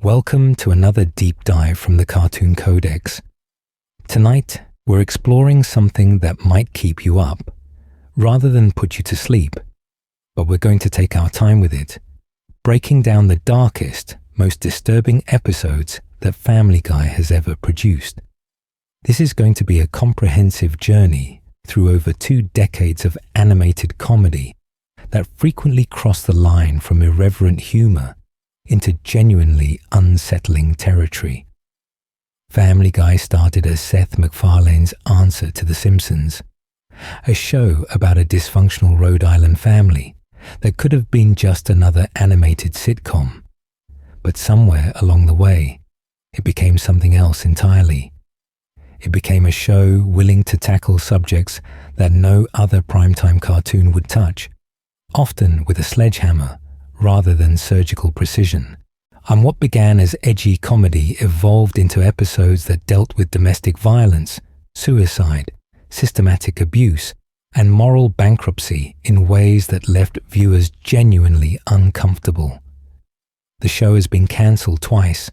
Welcome to another deep dive from the Cartoon Codex. Tonight, we're exploring something that might keep you up, rather than put you to sleep. But we're going to take our time with it, breaking down the darkest, most disturbing episodes that Family Guy has ever produced. This is going to be a comprehensive journey through over 2 decades of animated comedy that frequently cross the line from irreverent humor into genuinely unsettling territory. Family Guy started as Seth MacFarlane's answer to The Simpsons, a show about a dysfunctional Rhode Island family that could have been just another animated sitcom. But somewhere along the way, it became something else entirely. It became a show willing to tackle subjects that no other primetime cartoon would touch, often with a sledgehammer rather than surgical precision. And what began as edgy comedy evolved into episodes that dealt with domestic violence, suicide, systematic abuse, and moral bankruptcy in ways that left viewers genuinely uncomfortable. The show has been cancelled twice,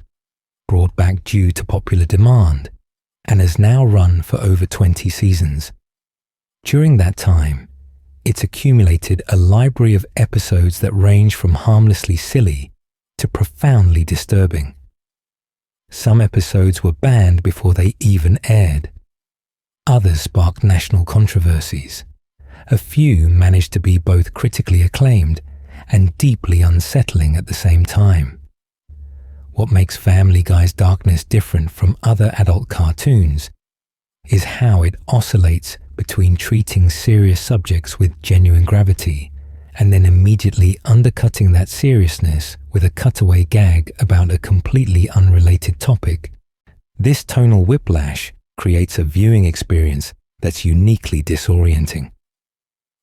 brought back due to popular demand, and has now run for over 20 seasons. During that time, it's accumulated a library of episodes that range from harmlessly silly to profoundly disturbing. Some episodes were banned before they even aired. Others sparked national controversies. A few managed to be both critically acclaimed and deeply unsettling at the same time. What makes Family Guy's darkness different from other adult cartoons is how it oscillates between treating serious subjects with genuine gravity and then immediately undercutting that seriousness with a cutaway gag about a completely unrelated topic. This tonal whiplash creates a viewing experience that's uniquely disorienting.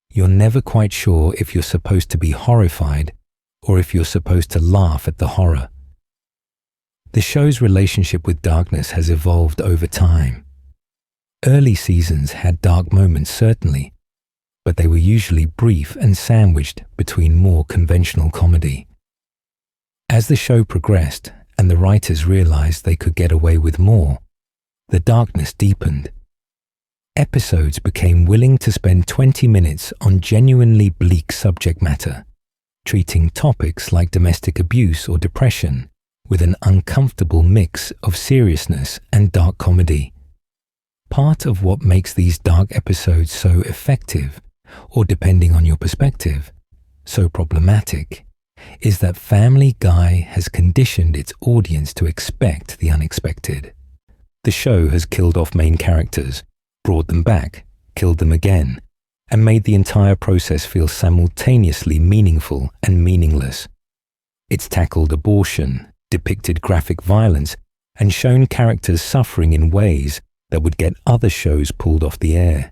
You're never quite sure if you're supposed to be horrified or if you're supposed to laugh at the horror. The show's relationship with darkness has evolved over time. Early seasons had dark moments, certainly, but they were usually brief and sandwiched between more conventional comedy. As the show progressed and the writers realized they could get away with more, the darkness deepened. Episodes became willing to spend 20 minutes on genuinely bleak subject matter, treating topics like domestic abuse or depression with an uncomfortable mix of seriousness and dark comedy. Part of what makes these dark episodes so effective, or depending on your perspective, so problematic, is that Family Guy has conditioned its audience to expect the unexpected. The show has killed off main characters, brought them back, killed them again, and made the entire process feel simultaneously meaningful and meaningless. It's tackled abortion, depicted graphic violence, and shown characters suffering in ways that would get other shows pulled off the air.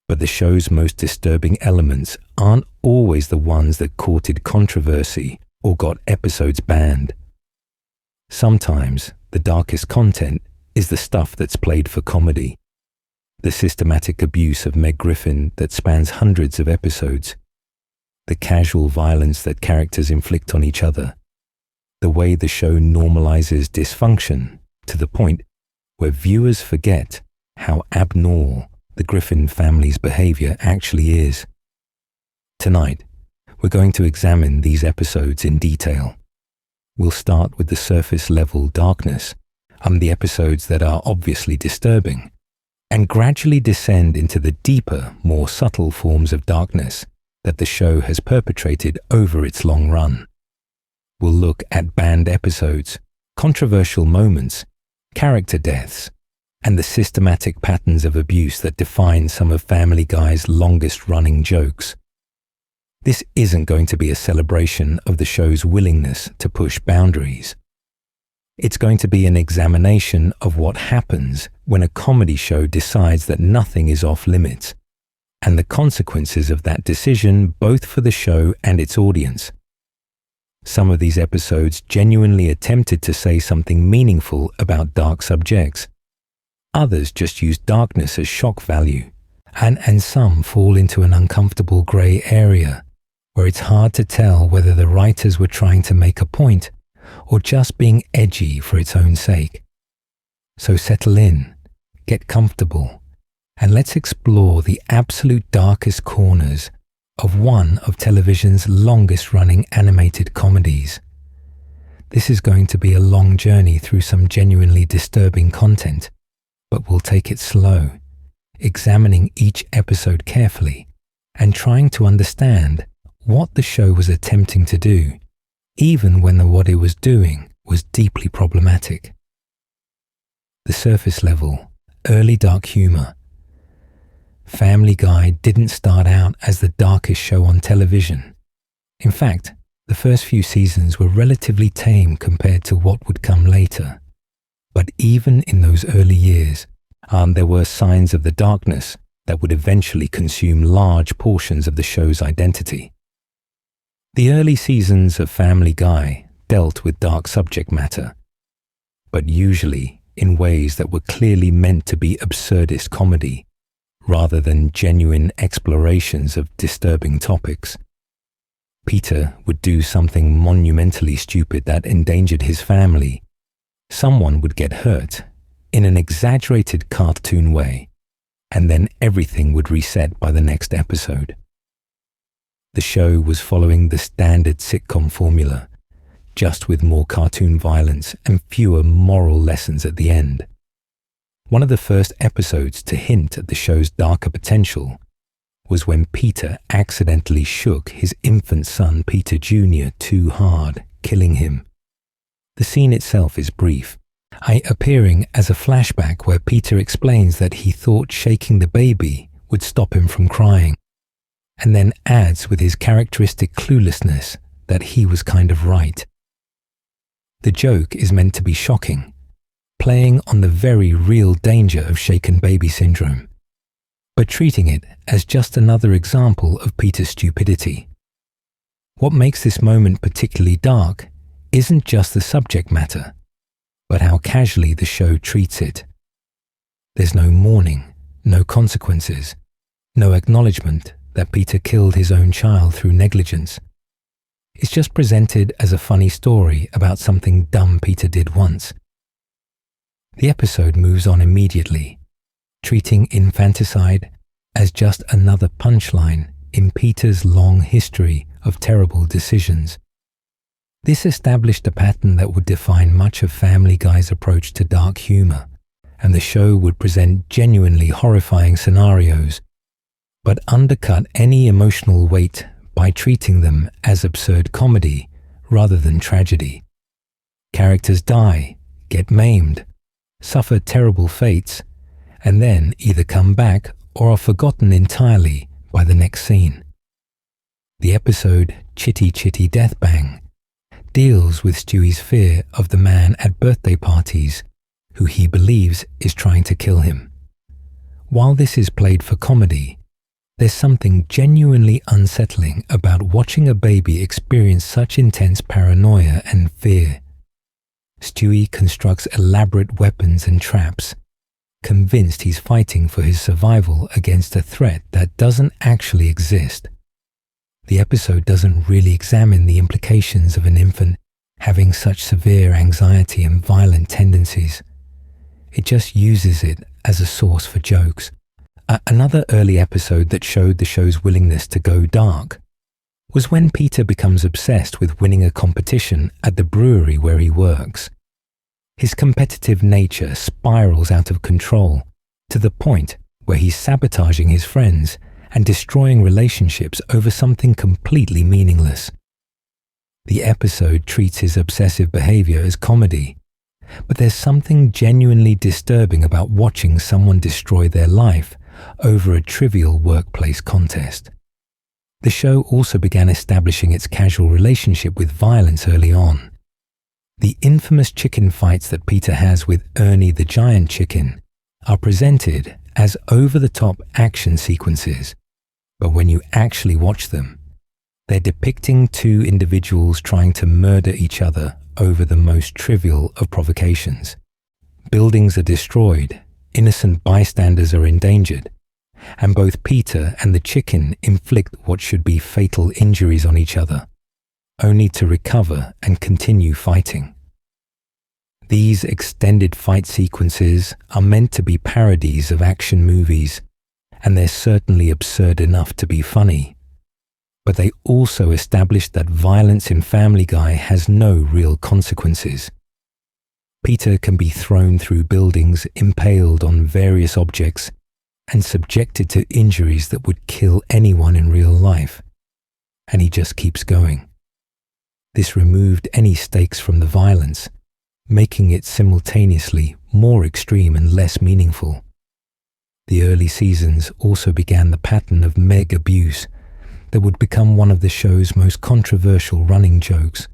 But the show's most disturbing elements aren't always the ones that courted controversy or got episodes banned. Sometimes the darkest content is the stuff that's played for comedy. The systematic abuse of Meg Griffin that spans hundreds of episodes. The casual violence that characters inflict on each other. The way the show normalizes dysfunction to the point where viewers forget how abnormal the Griffin family's behavior actually is. Tonight, we're going to examine these episodes in detail. We'll start with the surface-level darkness, the episodes that are obviously disturbing, and gradually descend into the deeper, more subtle forms of darkness that the show has perpetrated over its long run. We'll look at banned episodes, controversial moments, character deaths, and the systematic patterns of abuse that define some of Family Guy's longest-running jokes. This isn't going to be a celebration of the show's willingness to push boundaries. It's going to be an examination of what happens when a comedy show decides that nothing is off-limits, and the consequences of that decision both for the show and its audience. Some of these episodes genuinely attempted to say something meaningful about dark subjects. Others just used darkness as shock value, and some fall into an uncomfortable grey area where it's hard to tell whether the writers were trying to make a point or just being edgy for its own sake. So settle in, get comfortable, and let's explore the absolute darkest corners of one of television's longest-running animated comedies. This is going to be a long journey through some genuinely disturbing content, but we'll take it slow, examining each episode carefully and trying to understand what the show was attempting to do, even when what it was doing was deeply problematic. The surface level, early dark humor. Family Guy didn't start out as the darkest show on television. In fact, the first few seasons were relatively tame compared to what would come later. But even in those early years, there were signs of the darkness that would eventually consume large portions of the show's identity. The early seasons of Family Guy dealt with dark subject matter, but usually in ways that were clearly meant to be absurdist comedy, rather than genuine explorations of disturbing topics. Peter would do something monumentally stupid that endangered his family. Someone would get hurt in an exaggerated cartoon way, and then everything would reset by the next episode. The show was following the standard sitcom formula, just with more cartoon violence and fewer moral lessons at the end. One of the first episodes to hint at the show's darker potential was when Peter accidentally shook his infant son Peter Jr. too hard, killing him. The scene itself is brief, appearing as a flashback where Peter explains that he thought shaking the baby would stop him from crying, and then adds with his characteristic cluelessness that he was kind of right. The joke is meant to be shocking, playing on the very real danger of shaken baby syndrome, but treating it as just another example of Peter's stupidity. What makes this moment particularly dark isn't just the subject matter, but how casually the show treats it. There's no mourning, no consequences, no acknowledgement that Peter killed his own child through negligence. It's just presented as a funny story about something dumb Peter did once. The episode moves on immediately, treating infanticide as just another punchline in Peter's long history of terrible decisions. This established a pattern that would define much of Family Guy's approach to dark humor, and the show would present genuinely horrifying scenarios, but undercut any emotional weight by treating them as absurd comedy rather than tragedy. Characters die, get maimed, suffer terrible fates, and then either come back or are forgotten entirely by the next scene. The episode Chitty Chitty Death Bang deals with Stewie's fear of the man at birthday parties who he believes is trying to kill him. While this is played for comedy, there's something genuinely unsettling about watching a baby experience such intense paranoia and fear. Stewie constructs elaborate weapons and traps, convinced he's fighting for his survival against a threat that doesn't actually exist. The episode doesn't really examine the implications of an infant having such severe anxiety and violent tendencies. It just uses it as a source for jokes. Another early episode that showed the show's willingness to go dark was when Peter becomes obsessed with winning a competition at the brewery where he works. His competitive nature spirals out of control to the point where he's sabotaging his friends and destroying relationships over something completely meaningless. The episode treats his obsessive behavior as comedy, but there's something genuinely disturbing about watching someone destroy their life over a trivial workplace contest. The show also began establishing its casual relationship with violence early on. The infamous chicken fights that Peter has with Ernie the giant chicken are presented as over-the-top action sequences, but when you actually watch them, they're depicting two individuals trying to murder each other over the most trivial of provocations. Buildings are destroyed, innocent bystanders are endangered, and both Peter and the chicken inflict what should be fatal injuries on each other. only to recover and continue fighting. These extended fight sequences are meant to be parodies of action movies, and they're certainly absurd enough to be funny. But they also establish that violence in Family Guy has no real consequences. Peter can be thrown through buildings, impaled on various objects, and subjected to injuries that would kill anyone in real life. And he just keeps going. This removed any stakes from the violence, making it simultaneously more extreme and less meaningful. The early seasons also began the pattern of Meg abuse that would become one of the show's most controversial running jokes.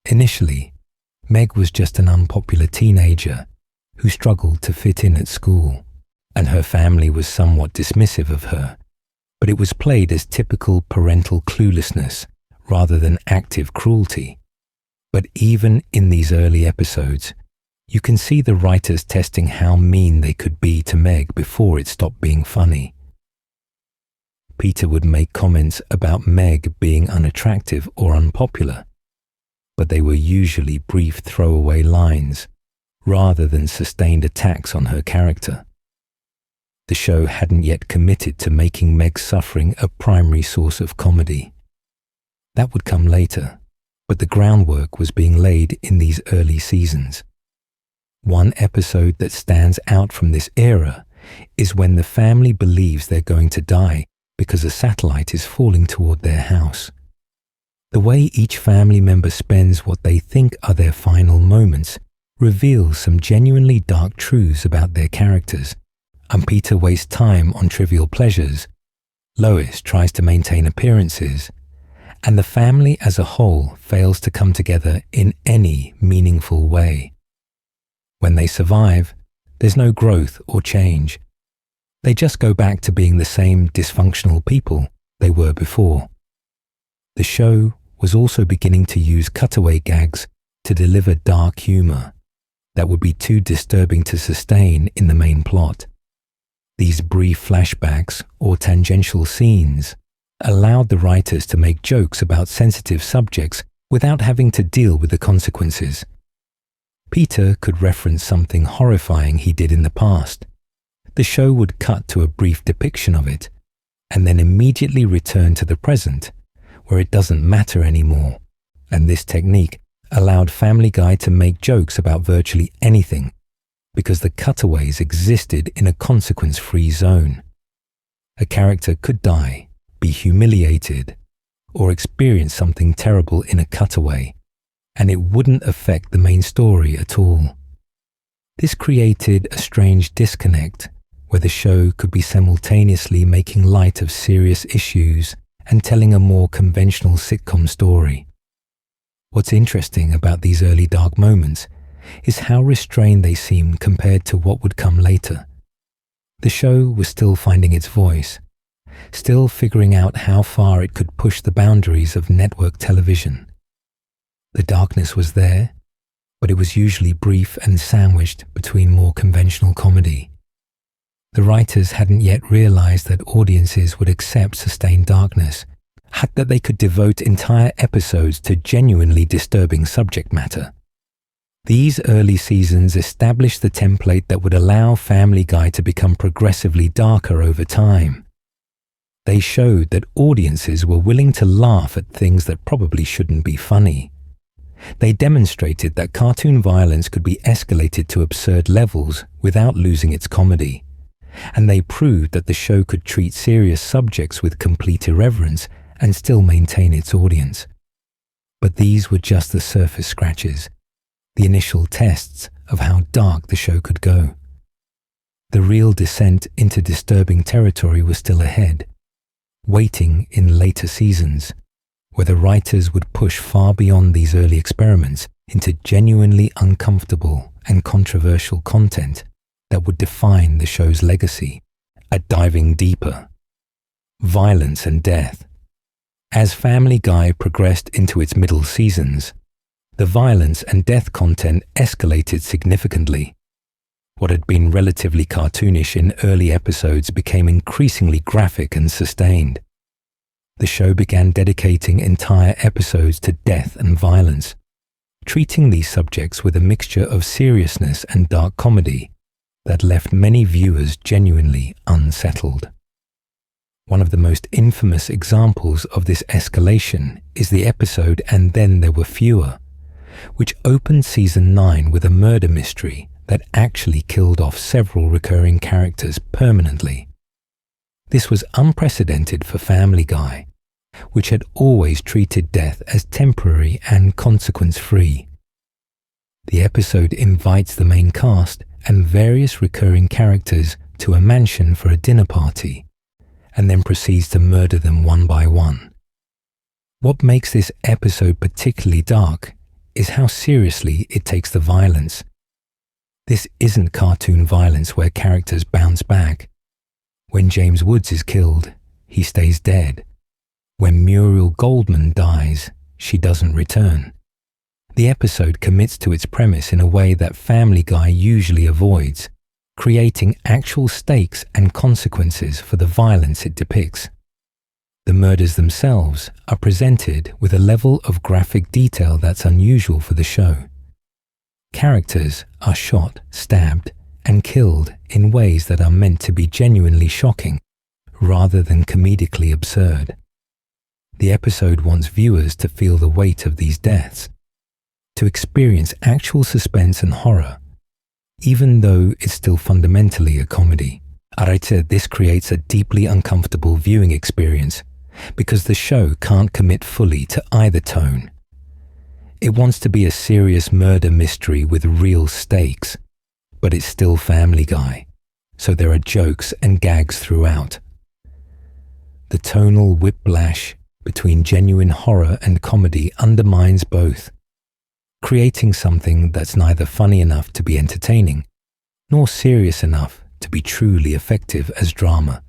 Initially, Meg was just an unpopular teenager who struggled to fit in at school, and her family was somewhat dismissive of her, but it was played as typical parental cluelessness rather than active cruelty. But even in these early episodes, you can see the writers testing how mean they could be to Meg before it stopped being funny. Peter would make comments about Meg being unattractive or unpopular, but they were usually brief throwaway lines rather than sustained attacks on her character. The show hadn't yet committed to making Meg's suffering a primary source of comedy. That would come later, but the groundwork was being laid in these early seasons. One episode that stands out from this era is when the family believes they're going to die because a satellite is falling toward their house. The way each family member spends what they think are their final moments reveals some genuinely dark truths about their characters, and Peter wastes time on trivial pleasures. Lois tries to maintain appearances, and the family as a whole fails to come together in any meaningful way. When they survive, there's no growth or change. They just go back to being the same dysfunctional people they were before. The show was also beginning to use cutaway gags to deliver dark humor that would be too disturbing to sustain in the main plot. These brief flashbacks or tangential scenes allowed the writers to make jokes about sensitive subjects without having to deal with the consequences. Peter could reference something horrifying he did in the past. The show would cut to a brief depiction of it, and then immediately return to the present, where it doesn't matter anymore, and this technique allowed Family Guy to make jokes about virtually anything, because the cutaways existed in a consequence-free zone. A character could die, be humiliated, or experience something terrible in a cutaway, and it wouldn't affect the main story at all. This created a strange disconnect where the show could be simultaneously making light of serious issues and telling a more conventional sitcom story. What's interesting about these early dark moments is how restrained they seemed compared to what would come later. The show was still finding its voice, still figuring out how far it could push the boundaries of network television. The darkness was there, but it was usually brief and sandwiched between more conventional comedy. The writers hadn't yet realized that audiences would accept sustained darkness, that they could devote entire episodes to genuinely disturbing subject matter. These early seasons established the template that would allow Family Guy to become progressively darker over time. They showed that audiences were willing to laugh at things that probably shouldn't be funny. They demonstrated that cartoon violence could be escalated to absurd levels without losing its comedy. And they proved that the show could treat serious subjects with complete irreverence and still maintain its audience. But these were just the surface scratches, the initial tests of how dark the show could go. The real descent into disturbing territory was still ahead, waiting in later seasons, where the writers would push far beyond these early experiments into genuinely uncomfortable and controversial content that would define the show's legacy, at diving deeper. Violence and death. As Family Guy progressed into its middle seasons, the violence and death content escalated significantly. What had been relatively cartoonish in early episodes became increasingly graphic and sustained. the show began dedicating entire episodes to death and violence, treating these subjects with a mixture of seriousness and dark comedy that left many viewers genuinely unsettled. One of the most infamous examples of this escalation is the episode And Then There Were Fewer, which opened season 9 with a murder mystery that actually killed off several recurring characters permanently. This was unprecedented for Family Guy, which had always treated death as temporary and consequence-free. The episode invites the main cast and various recurring characters to a mansion for a dinner party, and then proceeds to murder them one by one. What makes this episode particularly dark is how seriously it takes the violence. This isn't cartoon violence where characters bounce back. When James Woods is killed, he stays dead. When Muriel Goldman dies, she doesn't return. The episode commits to its premise in a way that Family Guy usually avoids, creating actual stakes and consequences for the violence it depicts. The murders themselves are presented with a level of graphic detail that's unusual for the show. Characters are shot, stabbed, and killed in ways that are meant to be genuinely shocking, rather than comedically absurd. The episode wants viewers to feel the weight of these deaths, to experience actual suspense and horror, even though it's still fundamentally a comedy. Arete, this creates a deeply uncomfortable viewing experience because the show can't commit fully to either tone. It wants to be a serious murder mystery with real stakes, but it's still Family Guy, so there are jokes and gags throughout. The tonal whiplash between genuine horror and comedy undermines both, creating something that's neither funny enough to be entertaining, nor serious enough to be truly effective as drama.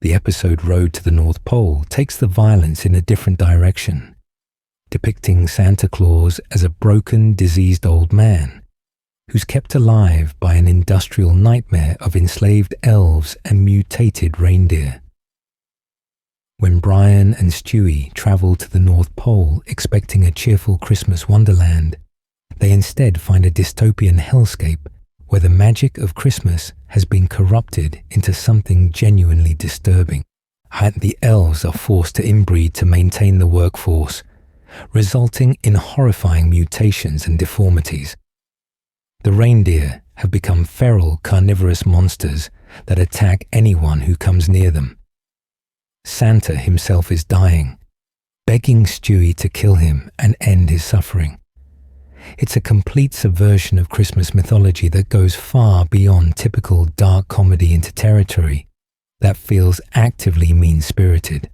The episode Road to the North Pole takes the violence in a different direction, depicting Santa Claus as a broken, diseased old man who's kept alive by an industrial nightmare of enslaved elves and mutated reindeer. When Brian and Stewie travel to the North Pole expecting a cheerful Christmas wonderland, they instead find a dystopian hellscape where the magic of Christmas has been corrupted into something genuinely disturbing. And the elves are forced to inbreed to maintain the workforce, resulting in horrifying mutations and deformities. The reindeer have become feral carnivorous monsters that attack anyone who comes near them. Santa himself is dying, begging Stewie to kill him and end his suffering. It's a complete subversion of Christmas mythology that goes far beyond typical dark comedy into territory that feels actively mean-spirited.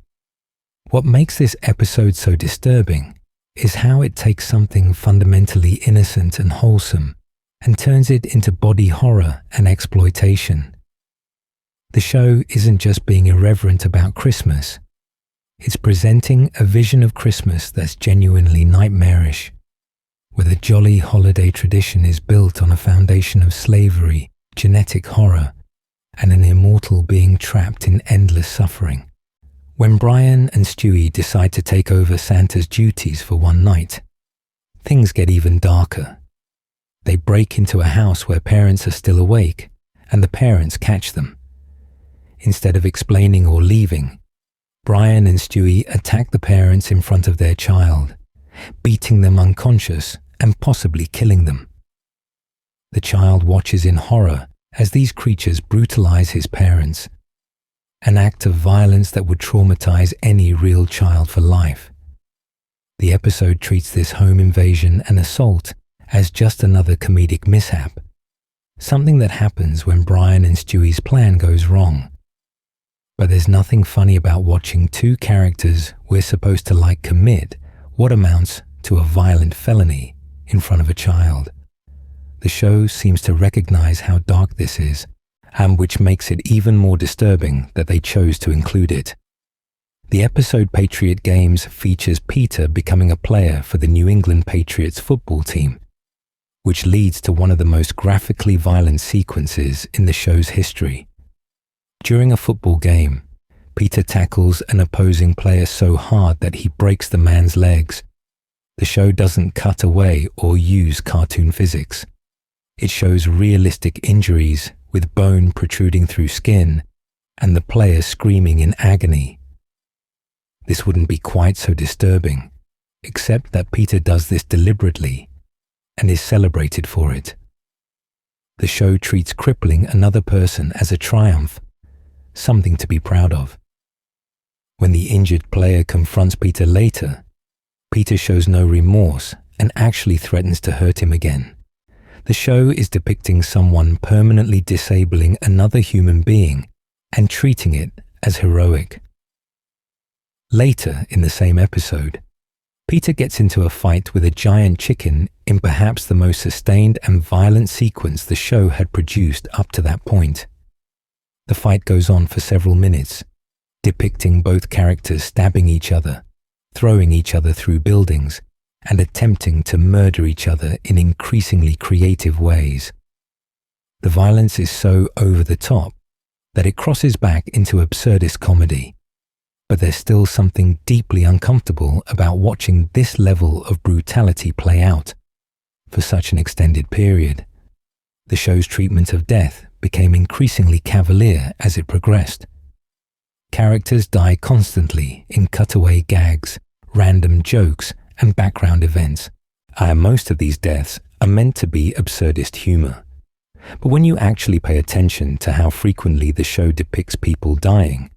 What makes this episode so disturbing is how it takes something fundamentally innocent and wholesome and turns it into body horror and exploitation. The show isn't just being irreverent about Christmas. It's presenting a vision of Christmas that's genuinely nightmarish, where the jolly holiday tradition is built on a foundation of slavery, genetic horror, and an immortal being trapped in endless suffering. When Brian and Stewie decide to take over Santa's duties for one night, things get even darker. They break into a house where parents are still awake, and the parents catch them. Instead of explaining or leaving, Brian and Stewie attack the parents in front of their child, beating them unconscious and possibly killing them. The child watches in horror as these creatures brutalize his parents, an act of violence that would traumatize any real child for life. The episode treats this home invasion and assault as just another comedic mishap, something that happens when Brian and Stewie's plan goes wrong. But there's nothing funny about watching two characters we're supposed to like commit what amounts to a violent felony in front of a child. The show seems to recognize how dark this is, and which makes it even more disturbing that they chose to include it. The episode Patriot Games features Peter becoming a player for the New England Patriots football team, which leads to one of the most graphically violent sequences in the show's history. During a football game, Peter tackles an opposing player so hard that he breaks the man's legs. The show doesn't cut away or use cartoon physics. It shows realistic injuries with bone protruding through skin and the player screaming in agony. This wouldn't be quite so disturbing, except that Peter does this deliberately and is celebrated for it. The show treats crippling another person as a triumph, something to be proud of. When the injured player confronts Peter later, Peter shows no remorse and actually threatens to hurt him again. The show is depicting someone permanently disabling another human being and treating it as heroic. Later in the same episode, Peter gets into a fight with a giant chicken in perhaps the most sustained and violent sequence the show had produced up to that point. The fight goes on for several minutes, depicting both characters stabbing each other, throwing each other through buildings, and attempting to murder each other in increasingly creative ways. The violence is so over the top that it crosses back into absurdist comedy, but there's still something deeply uncomfortable about watching this level of brutality play out for such an extended period. The show's treatment of death became increasingly cavalier as it progressed. Characters die constantly in cutaway gags, random jokes, and background events. Most of these deaths are meant to be absurdist humor. But when you actually pay attention to how frequently the show depicts people dying,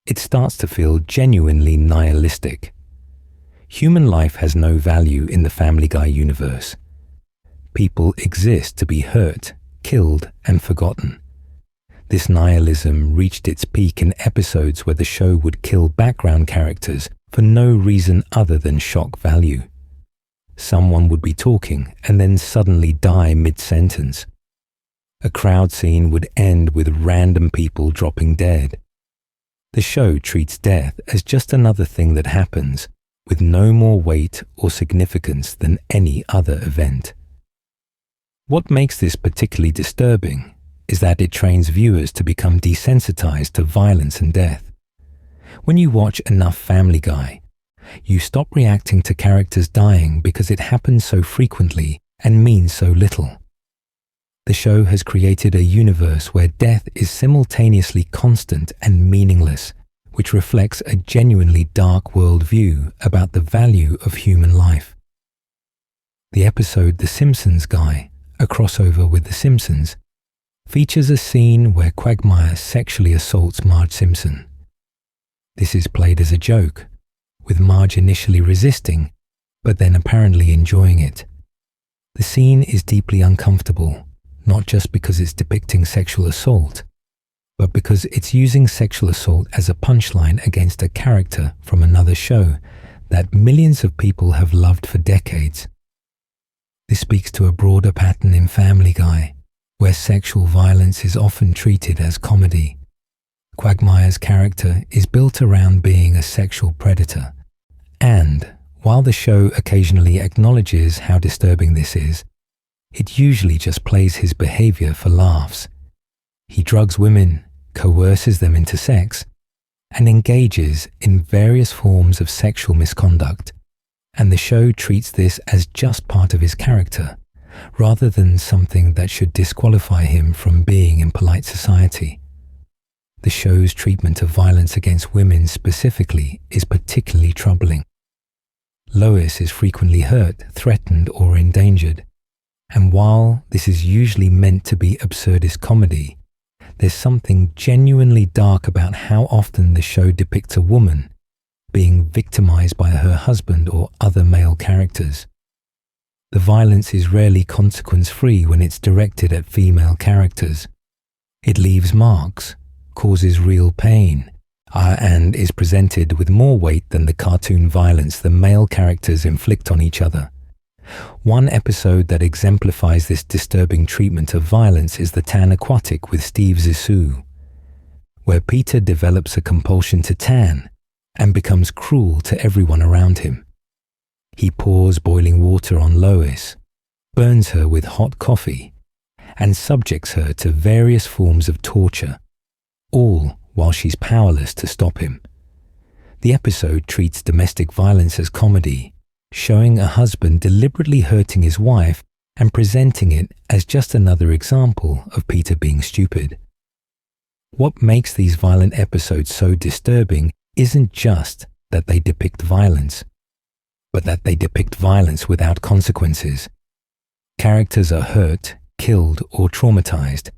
it starts to feel genuinely nihilistic. Human life has no value in the Family Guy universe. People exist to be hurt, killed, and forgotten. This nihilism reached its peak in episodes where the show would kill background characters for no reason other than shock value. Someone would be talking and then suddenly die mid-sentence. A crowd scene would end with random people dropping dead. The show treats death as just another thing that happens, with no more weight or significance than any other event. What makes this particularly disturbing is that it trains viewers to become desensitized to violence and death. When you watch enough Family Guy, you stop reacting to characters dying because it happens so frequently and means so little. The show has created a universe where death is simultaneously constant and meaningless, which reflects a genuinely dark worldview about the value of human life. The episode The Simpsons Guy, a crossover with The Simpsons, features a scene where Quagmire sexually assaults Marge Simpson. This is played as a joke, with Marge initially resisting, but then apparently enjoying it. The scene is deeply uncomfortable, not just because it's depicting sexual assault, but because it's using sexual assault as a punchline against a character from another show that millions of people have loved for decades. This speaks to a broader pattern in Family Guy, where sexual violence is often treated as comedy. Quagmire's character is built around being a sexual predator, and while the show occasionally acknowledges how disturbing this is, it usually just plays his behavior for laughs. He drugs women, coerces them into sex, and engages in various forms of sexual misconduct, and the show treats this as just part of his character, rather than something that should disqualify him from being in polite society. The show's treatment of violence against women specifically is particularly troubling. Lois is frequently hurt, threatened, or endangered, and while this is usually meant to be absurdist comedy, there's something genuinely dark about how often the show depicts a woman being victimized by her husband or other male characters. The violence is rarely consequence-free when it's directed at female characters. It leaves marks, causes real pain, and is presented with more weight than the cartoon violence the male characters inflict on each other. One episode that exemplifies this disturbing treatment of violence is The Tan Aquatic with Steve Zissou, where Peter develops a compulsion to tan and becomes cruel to everyone around him. He pours boiling water on Lois, burns her with hot coffee, and subjects her to various forms of torture, all while she's powerless to stop him. The episode treats domestic violence as comedy, showing a husband deliberately hurting his wife and presenting it as just another example of Peter being stupid. What makes these violent episodes so disturbing isn't just that they depict violence, but that they depict violence without consequences. Characters are hurt, killed, or traumatized,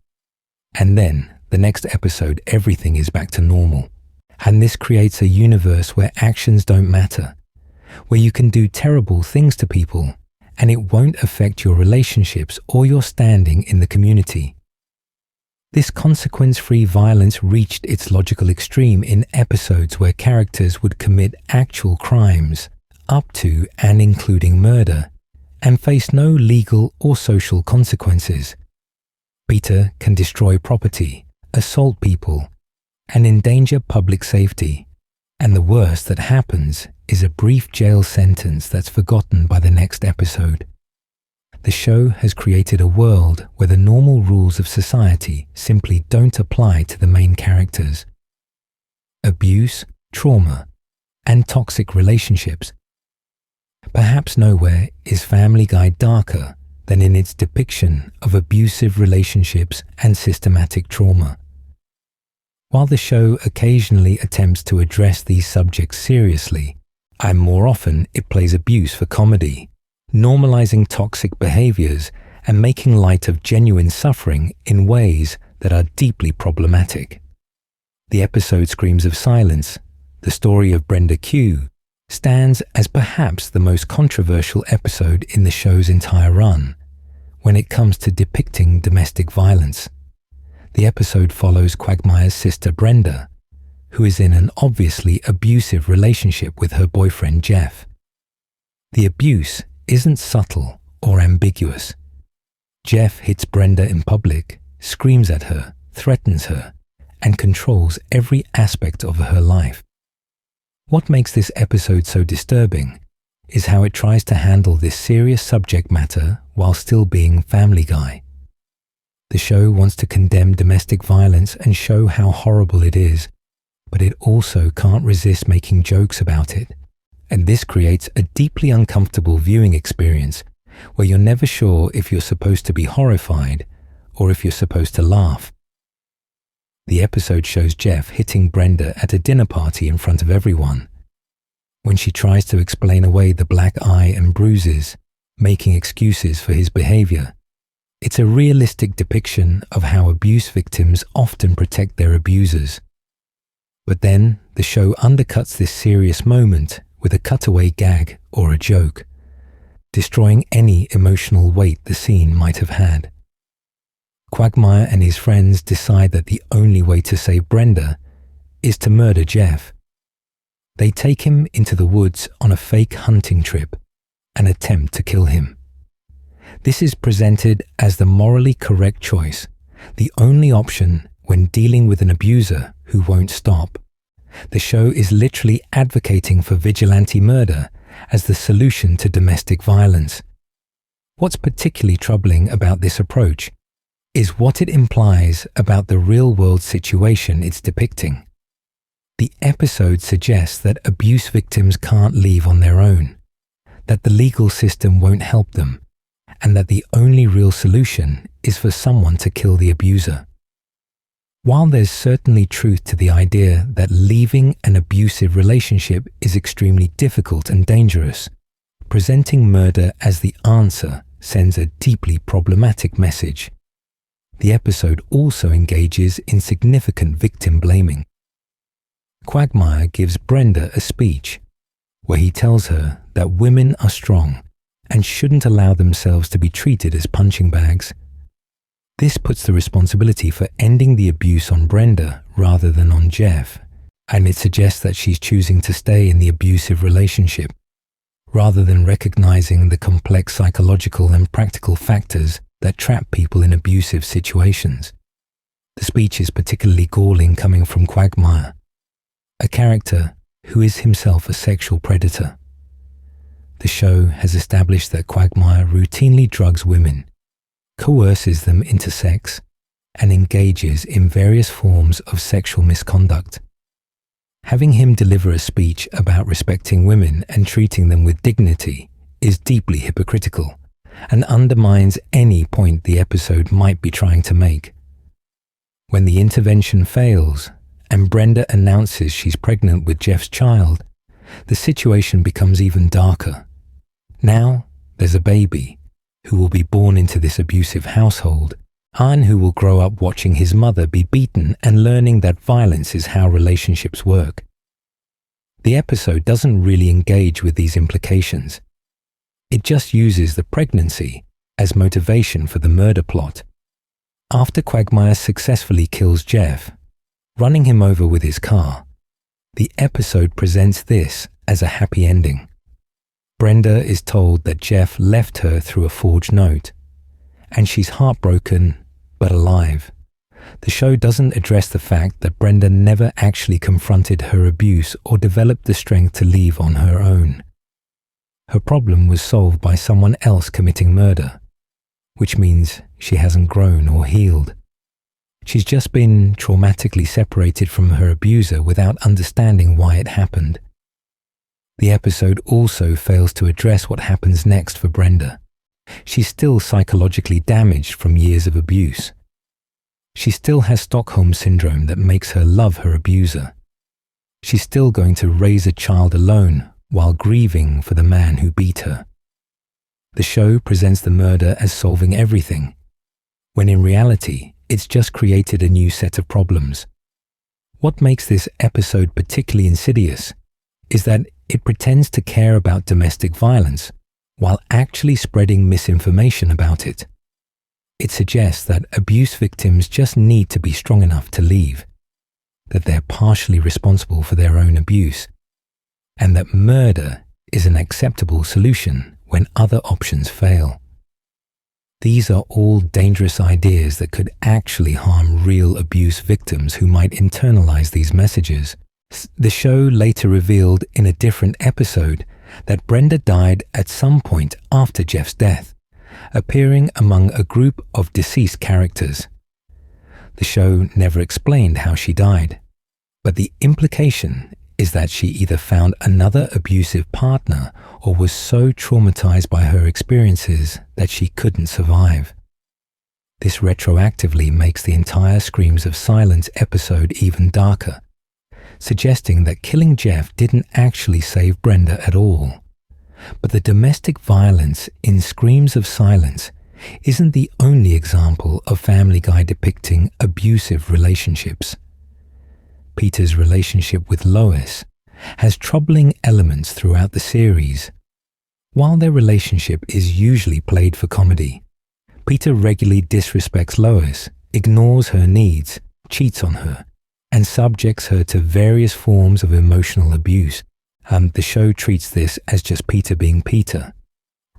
and then the next episode everything is back to normal. And this creates a universe where actions don't matter, where you can do terrible things to people and it won't affect your relationships or your standing in the community. This consequence-free violence reached its logical extreme in episodes where characters would commit actual crimes, up to and including murder, and face no legal or social consequences. Peter can destroy property, assault people, and endanger public safety, and the worst that happens is a brief jail sentence that's forgotten by the next episode. The show has created a world where the normal rules of society simply don't apply to the main characters. Abuse, trauma, and toxic relationships. Perhaps nowhere is Family Guy darker than in its depiction of abusive relationships and systematic trauma. While the show occasionally attempts to address these subjects seriously, and more often it plays abuse for comedy, normalizing toxic behaviors and making light of genuine suffering in ways that are deeply problematic. The episode Screams of Silence, the story of Brenda Q, stands as perhaps the most controversial episode in the show's entire run when it comes to depicting domestic violence. The episode follows Quagmire's sister Brenda, who is in an obviously abusive relationship with her boyfriend Jeff. The abuse isn't subtle or ambiguous. Jeff hits Brenda in public, screams at her, threatens her, and controls every aspect of her life. What makes this episode so disturbing is how it tries to handle this serious subject matter while still being Family Guy. The show wants to condemn domestic violence and show how horrible it is, but it also can't resist making jokes about it. And this creates a deeply uncomfortable viewing experience where you're never sure if you're supposed to be horrified or if you're supposed to laugh. The episode shows Jeff hitting Brenda at a dinner party in front of everyone. When she tries to explain away the black eye and bruises, making excuses for his behavior, it's a realistic depiction of how abuse victims often protect their abusers. But then the show undercuts this serious moment with a cutaway gag or a joke, destroying any emotional weight the scene might have had. Quagmire and his friends decide that the only way to save Brenda is to murder Jeff. They take him into the woods on a fake hunting trip and attempt to kill him. This is presented as the morally correct choice, the only option when dealing with an abuser who won't stop. The show is literally advocating for vigilante murder as the solution to domestic violence. What's particularly troubling about this approach is what it implies about the real-world situation it's depicting. The episode suggests that abuse victims can't leave on their own, that the legal system won't help them, and that the only real solution is for someone to kill the abuser. While there's certainly truth to the idea that leaving an abusive relationship is extremely difficult and dangerous, presenting murder as the answer sends a deeply problematic message. The episode also engages in significant victim blaming. Quagmire gives Brenda a speech where he tells her that women are strong and shouldn't allow themselves to be treated as punching bags. This puts the responsibility for ending the abuse on Brenda rather than on Jeff, and it suggests that she's choosing to stay in the abusive relationship, rather than recognizing the complex psychological and practical factors that trap people in abusive situations. The speech is particularly galling coming from Quagmire, a character who is himself a sexual predator. The show has established that Quagmire routinely drugs women, coerces them into sex, and engages in various forms of sexual misconduct. Having him deliver a speech about respecting women and treating them with dignity is deeply hypocritical and undermines any point the episode might be trying to make. When the intervention fails and Brenda announces she's pregnant with Jeff's child, the situation becomes even darker. Now there's a baby who will be born into this abusive household, and who will grow up watching his mother be beaten and learning that violence is how relationships work. The episode doesn't really engage with these implications. It just uses the pregnancy as motivation for the murder plot. After Quagmire successfully kills Jeff, running him over with his car, the episode presents this as a happy ending. Brenda is told that Jeff left her through a forged note, and she's heartbroken but alive. The show doesn't address the fact that Brenda never actually confronted her abuse or developed the strength to leave on her own. Her problem was solved by someone else committing murder, which means she hasn't grown or healed. She's just been traumatically separated from her abuser without understanding why it happened. The episode also fails to address what happens next for Brenda. She's still psychologically damaged from years of abuse. She still has Stockholm Syndrome that makes her love her abuser. She's still going to raise a child alone while grieving for the man who beat her. The show presents the murder as solving everything, when in reality, it's just created a new set of problems. What makes this episode particularly insidious is that it pretends to care about domestic violence while actually spreading misinformation about it. It suggests that abuse victims just need to be strong enough to leave, that they're partially responsible for their own abuse, and that murder is an acceptable solution when other options fail. These are all dangerous ideas that could actually harm real abuse victims who might internalize these messages. The show later revealed in a different episode that Brenda died at some point after Jeff's death, appearing among a group of deceased characters. The show never explained how she died, but the implication is that she either found another abusive partner or was so traumatized by her experiences that she couldn't survive. This retroactively makes the entire Screams of Silence episode even darker, suggesting that killing Jeff didn't actually save Brenda at all. But the domestic violence in Screams of Silence isn't the only example of Family Guy depicting abusive relationships. Peter's relationship with Lois has troubling elements throughout the series. While their relationship is usually played for comedy, Peter regularly disrespects Lois, ignores her needs, cheats on her, and subjects her to various forms of emotional abuse. The show treats this as just Peter being Peter,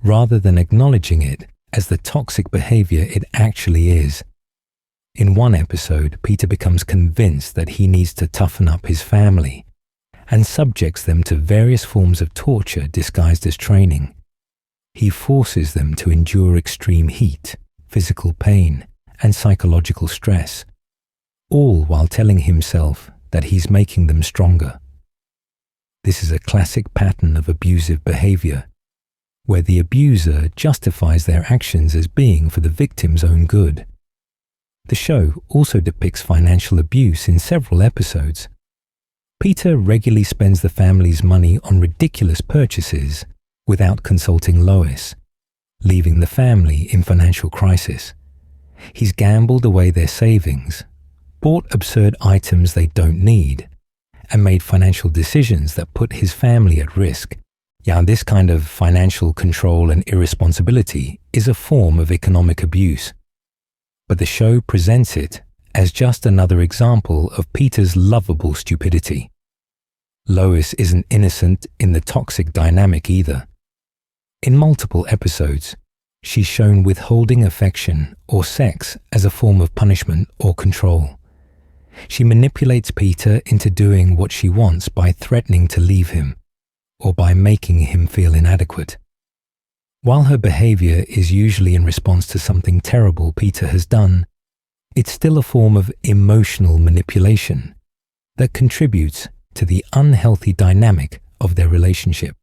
rather than acknowledging it as the toxic behavior it actually is. In one episode, Peter becomes convinced that he needs to toughen up his family and subjects them to various forms of torture disguised as training. He forces them to endure extreme heat, physical pain, and psychological stress, all while telling himself that he's making them stronger. This is a classic pattern of abusive behavior, where the abuser justifies their actions as being for the victim's own good. The show also depicts financial abuse in several episodes. Peter regularly spends the family's money on ridiculous purchases without consulting Lois, leaving the family in financial crisis. He's gambled away their savings, bought absurd items they don't need, and made financial decisions that put his family at risk. This kind of financial control and irresponsibility is a form of economic abuse. But the show presents it as just another example of Peter's lovable stupidity. Lois isn't innocent in the toxic dynamic either. In multiple episodes, she's shown withholding affection or sex as a form of punishment or control. She manipulates Peter into doing what she wants by threatening to leave him, or by making him feel inadequate. While her behavior is usually in response to something terrible Peter has done, it's still a form of emotional manipulation that contributes to the unhealthy dynamic of their relationship.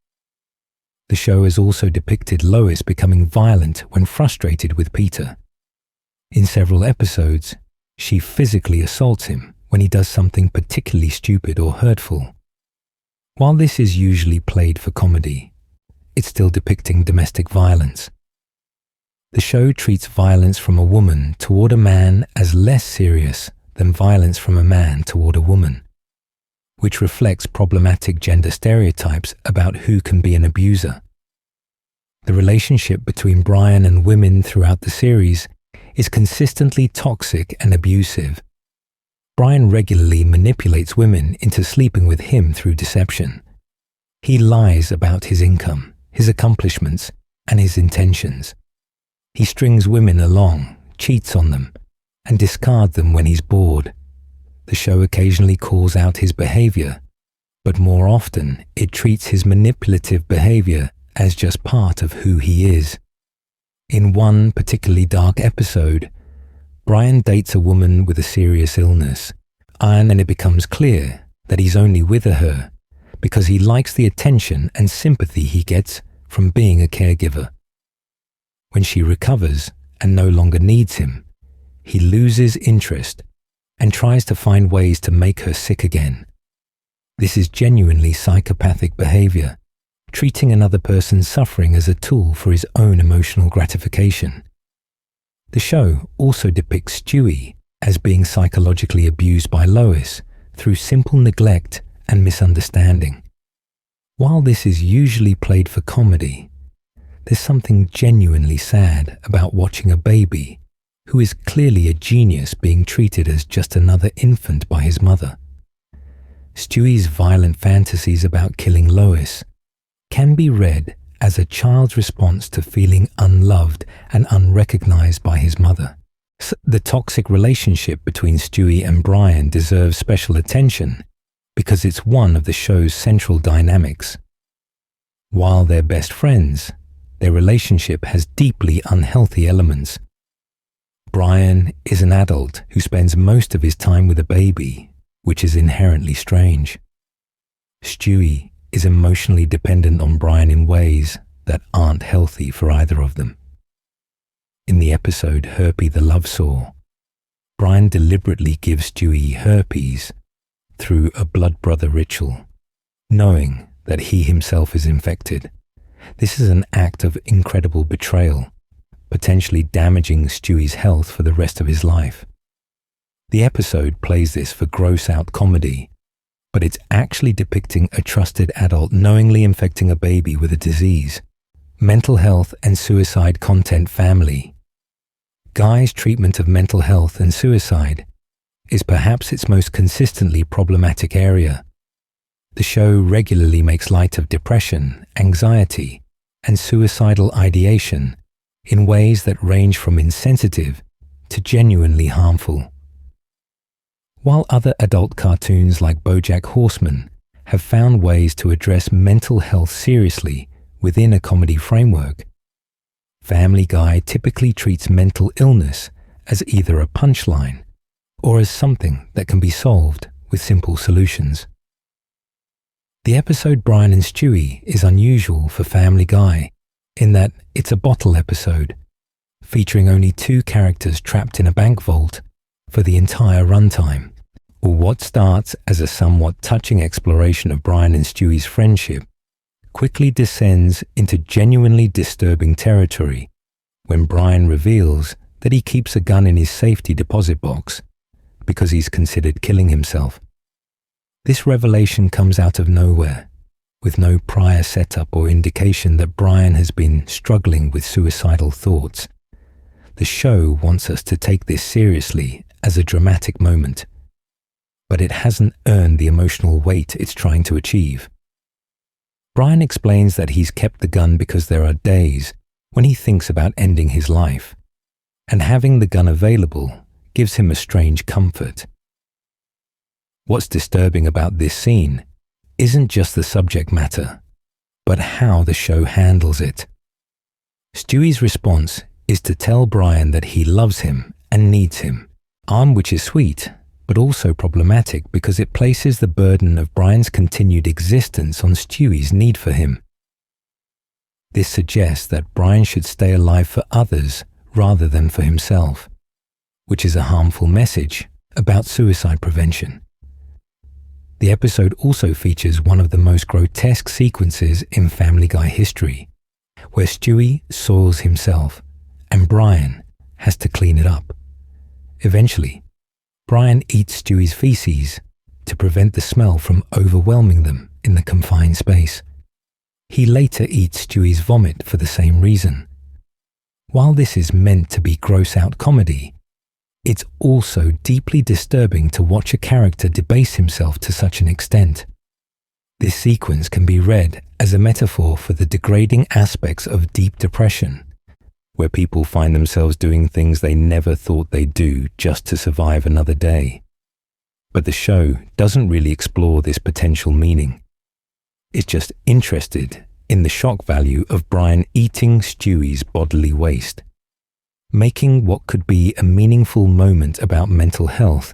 The show has also depicted Lois becoming violent when frustrated with Peter. In several episodes, she physically assaults him when he does something particularly stupid or hurtful. While this is usually played for comedy, it's still depicting domestic violence. The show treats violence from a woman toward a man as less serious than violence from a man toward a woman, which reflects problematic gender stereotypes about who can be an abuser. The relationship between Brian and women throughout the series is consistently toxic and abusive. Brian regularly manipulates women into sleeping with him through deception. He lies about his income, his accomplishments, and his intentions. He strings women along, cheats on them, and discards them when he's bored. The show occasionally calls out his behavior, but more often it treats his manipulative behavior as just part of who he is. In one particularly dark episode, Brian dates a woman with a serious illness, and it becomes clear that he's only with her because he likes the attention and sympathy he gets from being a caregiver. When she recovers and no longer needs him, he loses interest and tries to find ways to make her sick again. This is genuinely psychopathic behavior, treating another person's suffering as a tool for his own emotional gratification. The show also depicts Stewie as being psychologically abused by Lois through simple neglect and misunderstanding. While this is usually played for comedy, there's something genuinely sad about watching a baby who is clearly a genius being treated as just another infant by his mother. Stewie's violent fantasies about killing Lois can be read as a child's response to feeling unloved and unrecognized by his mother. The toxic relationship between Stewie and Brian deserves special attention because it's one of the show's central dynamics. While they're best friends, their relationship has deeply unhealthy elements. Brian is an adult who spends most of his time with a baby, which is inherently strange. Stewie is emotionally dependent on Brian in ways that aren't healthy for either of them. In the episode Herpy the Love Sore, Brian deliberately gives Stewie herpes through a blood brother ritual, knowing that he himself is infected. This is an act of incredible betrayal, potentially damaging Stewie's health for the rest of his life. The episode plays this for gross-out comedy, but it's actually depicting a trusted adult knowingly infecting a baby with a disease. Mental health and suicide content family. Guy's treatment of mental health and suicide is perhaps its most consistently problematic area. The show regularly makes light of depression, anxiety, and suicidal ideation in ways that range from insensitive to genuinely harmful. While other adult cartoons like BoJack Horseman have found ways to address mental health seriously within a comedy framework, Family Guy typically treats mental illness as either a punchline or as something that can be solved with simple solutions. The episode Brian and Stewie is unusual for Family Guy in that it's a bottle episode, featuring only 2 characters trapped in a bank vault for the entire runtime. Or what starts as a somewhat touching exploration of Brian and Stewie's friendship quickly descends into genuinely disturbing territory when Brian reveals that he keeps a gun in his safety deposit box because he's considered killing himself. This revelation comes out of nowhere, with no prior setup or indication that Brian has been struggling with suicidal thoughts. The show wants us to take this seriously as a dramatic moment, but it hasn't earned the emotional weight it's trying to achieve. Brian explains that he's kept the gun because there are days when he thinks about ending his life, and having the gun available gives him a strange comfort. What's disturbing about this scene isn't just the subject matter, but how the show handles it. Stewie's response is to tell Brian that he loves him and needs him, which is sweet, but also problematic because it places the burden of Brian's continued existence on Stewie's need for him. This suggests that Brian should stay alive for others rather than for himself, which is a harmful message about suicide prevention. The episode also features one of the most grotesque sequences in Family Guy history, where Stewie soils himself and Brian has to clean it up. Eventually, Brian eats Stewie's feces to prevent the smell from overwhelming them in the confined space. He later eats Stewie's vomit for the same reason. While this is meant to be gross-out comedy, it's also deeply disturbing to watch a character debase himself to such an extent. This sequence can be read as a metaphor for the degrading aspects of deep depression, where people find themselves doing things they never thought they'd do just to survive another day. But the show doesn't really explore this potential meaning. It's just interested in the shock value of Brian eating Stewie's bodily waste, making what could be a meaningful moment about mental health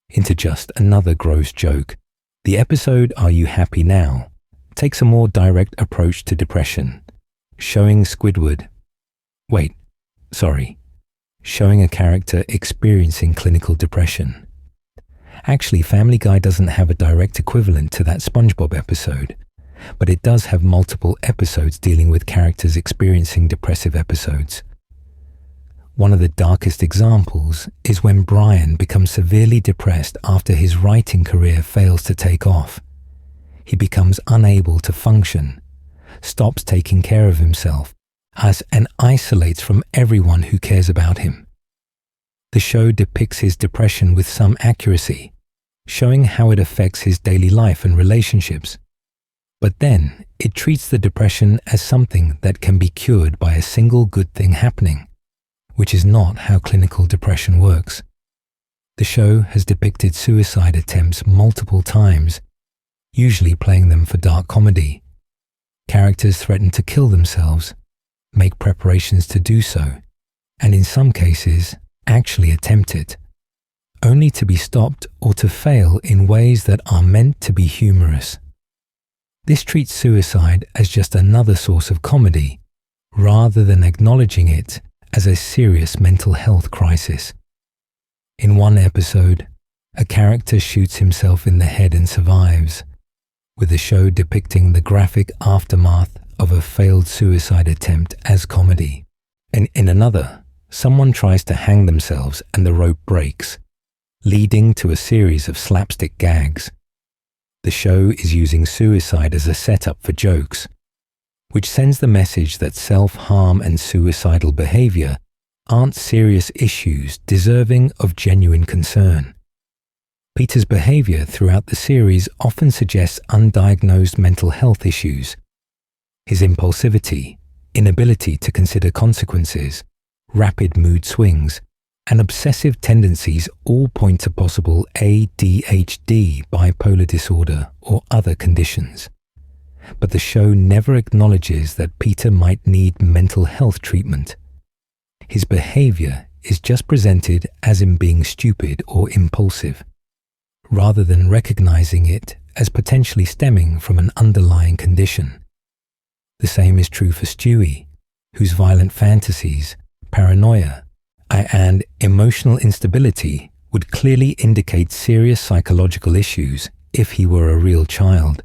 into just another gross joke. The episode Are You Happy Now? Takes a more direct approach to depression, showing a character experiencing clinical depression. Actually, Family Guy doesn't have a direct equivalent to that SpongeBob episode, but it does have multiple episodes dealing with characters experiencing depressive episodes. One of the darkest examples is when Brian becomes severely depressed after his writing career fails to take off. He becomes unable to function, stops taking care of himself, and isolates from everyone who cares about him. The show depicts his depression with some accuracy, showing how it affects his daily life and relationships. But then it treats the depression as something that can be cured by a single good thing happening, which is not how clinical depression works. The show has depicted suicide attempts multiple times, usually playing them for dark comedy. Characters threaten to kill themselves, make preparations to do so, and in some cases, actually attempt it, only to be stopped or to fail in ways that are meant to be humorous. This treats suicide as just another source of comedy, rather than acknowledging it as a serious mental health crisis. In one episode, a character shoots himself in the head and survives, with the show depicting the graphic aftermath of a failed suicide attempt as comedy. And in another, someone tries to hang themselves and the rope breaks, leading to a series of slapstick gags. The show is using suicide as a setup for jokes, which sends the message that self-harm and suicidal behavior aren't serious issues deserving of genuine concern. Peter's behavior throughout the series often suggests undiagnosed mental health issues. His impulsivity, inability to consider consequences, rapid mood swings, and obsessive tendencies all point to possible ADHD, bipolar disorder, or other conditions. But the show never acknowledges that Peter might need mental health treatment. His behavior is just presented as him being stupid or impulsive, rather than recognizing it as potentially stemming from an underlying condition. The same is true for Stewie, whose violent fantasies, paranoia, and emotional instability would clearly indicate serious psychological issues if he were a real child.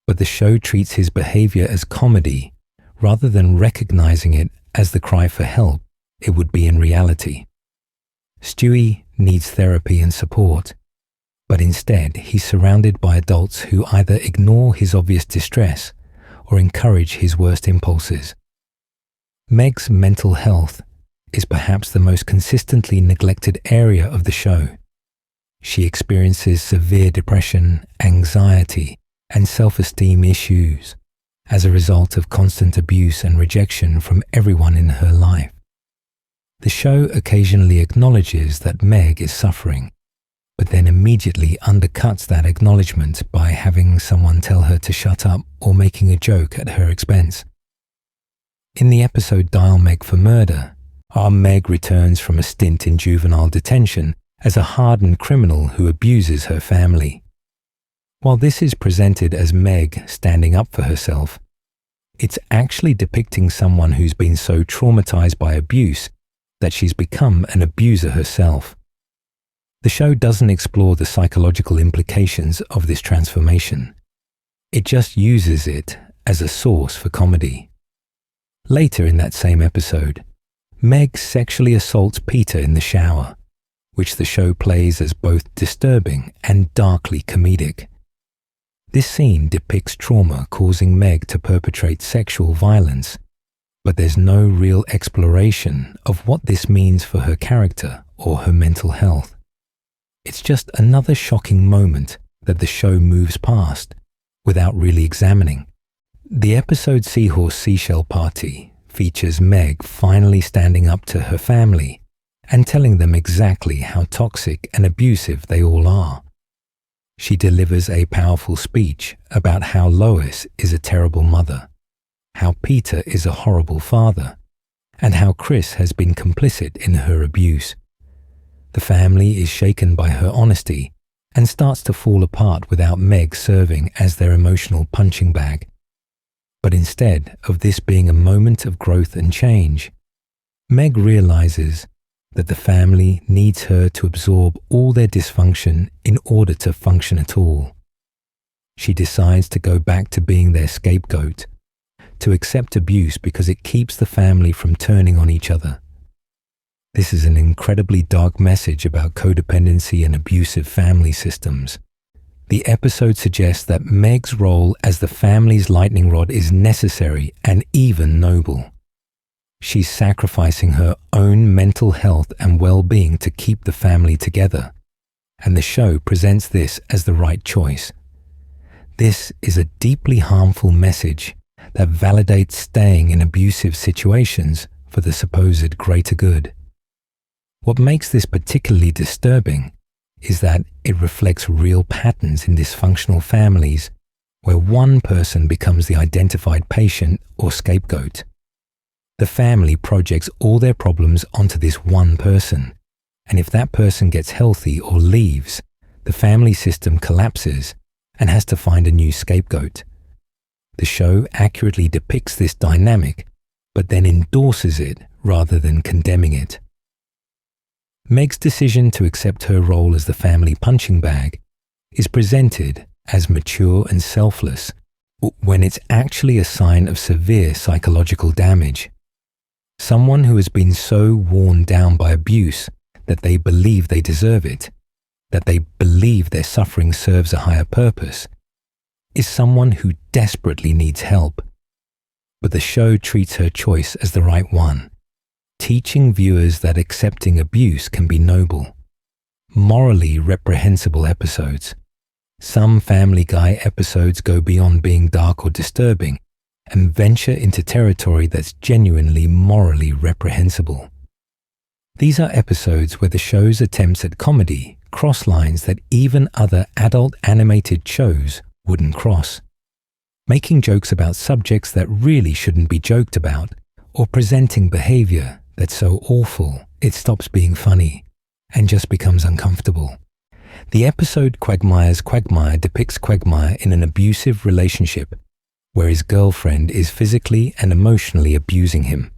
But the show treats his behavior as comedy rather than recognizing it as the cry for help it would be in reality. Stewie needs therapy and support, but instead he's surrounded by adults who either ignore his obvious distress or encourage his worst impulses. Meg's mental health is perhaps the most consistently neglected area of the show. She experiences severe depression, anxiety, and self-esteem issues as a result of constant abuse and rejection from everyone in her life. The show occasionally acknowledges that Meg is suffering, but then immediately undercuts that acknowledgement by having someone tell her to shut up or making a joke at her expense. In the episode Dial Meg for Murder, our Meg returns from a stint in juvenile detention as a hardened criminal who abuses her family. While this is presented as Meg standing up for herself, it's actually depicting someone who's been so traumatized by abuse that she's become an abuser herself. The show doesn't explore the psychological implications of this transformation. It just uses it as a source for comedy. Later in that same episode, Meg sexually assaults Peter in the shower, which the show plays as both disturbing and darkly comedic. This scene depicts trauma causing Meg to perpetrate sexual violence, but there's no real exploration of what this means for her character or her mental health. It's just another shocking moment that the show moves past without really examining. The episode Seahorse Seashell Party features Meg finally standing up to her family and telling them exactly how toxic and abusive they all are. She delivers a powerful speech about how Lois is a terrible mother, how Peter is a horrible father, and how Chris has been complicit in her abuse. The family is shaken by her honesty and starts to fall apart without Meg serving as their emotional punching bag. But instead of this being a moment of growth and change, Meg realizes that the family needs her to absorb all their dysfunction in order to function at all. She decides to go back to being their scapegoat, to accept abuse because it keeps the family from turning on each other. This is an incredibly dark message about codependency and abusive family systems. The episode suggests that Meg's role as the family's lightning rod is necessary and even noble. She's sacrificing her own mental health and well-being to keep the family together, and the show presents this as the right choice. This is a deeply harmful message that validates staying in abusive situations for the supposed greater good. What makes this particularly disturbing is that it reflects real patterns in dysfunctional families where one person becomes the identified patient or scapegoat. The family projects all their problems onto this one person, and if that person gets healthy or leaves, the family system collapses and has to find a new scapegoat. The show accurately depicts this dynamic, but then endorses it rather than condemning it. Meg's decision to accept her role as the family punching bag is presented as mature and selfless when it's actually a sign of severe psychological damage. Someone who has been so worn down by abuse that they believe they deserve it, that they believe their suffering serves a higher purpose, is someone who desperately needs help. But the show treats her choice as the right one, teaching viewers that accepting abuse can be noble. Morally reprehensible episodes. Some Family Guy episodes go beyond being dark or disturbing and venture into territory that's genuinely morally reprehensible. These are episodes where the show's attempts at comedy cross lines that even other adult animated shows wouldn't cross, making jokes about subjects that really shouldn't be joked about, or presenting behavior that's so awful it stops being funny and just becomes uncomfortable. The episode Quagmire's Quagmire depicts Quagmire in an abusive relationship where his girlfriend is physically and emotionally abusing him.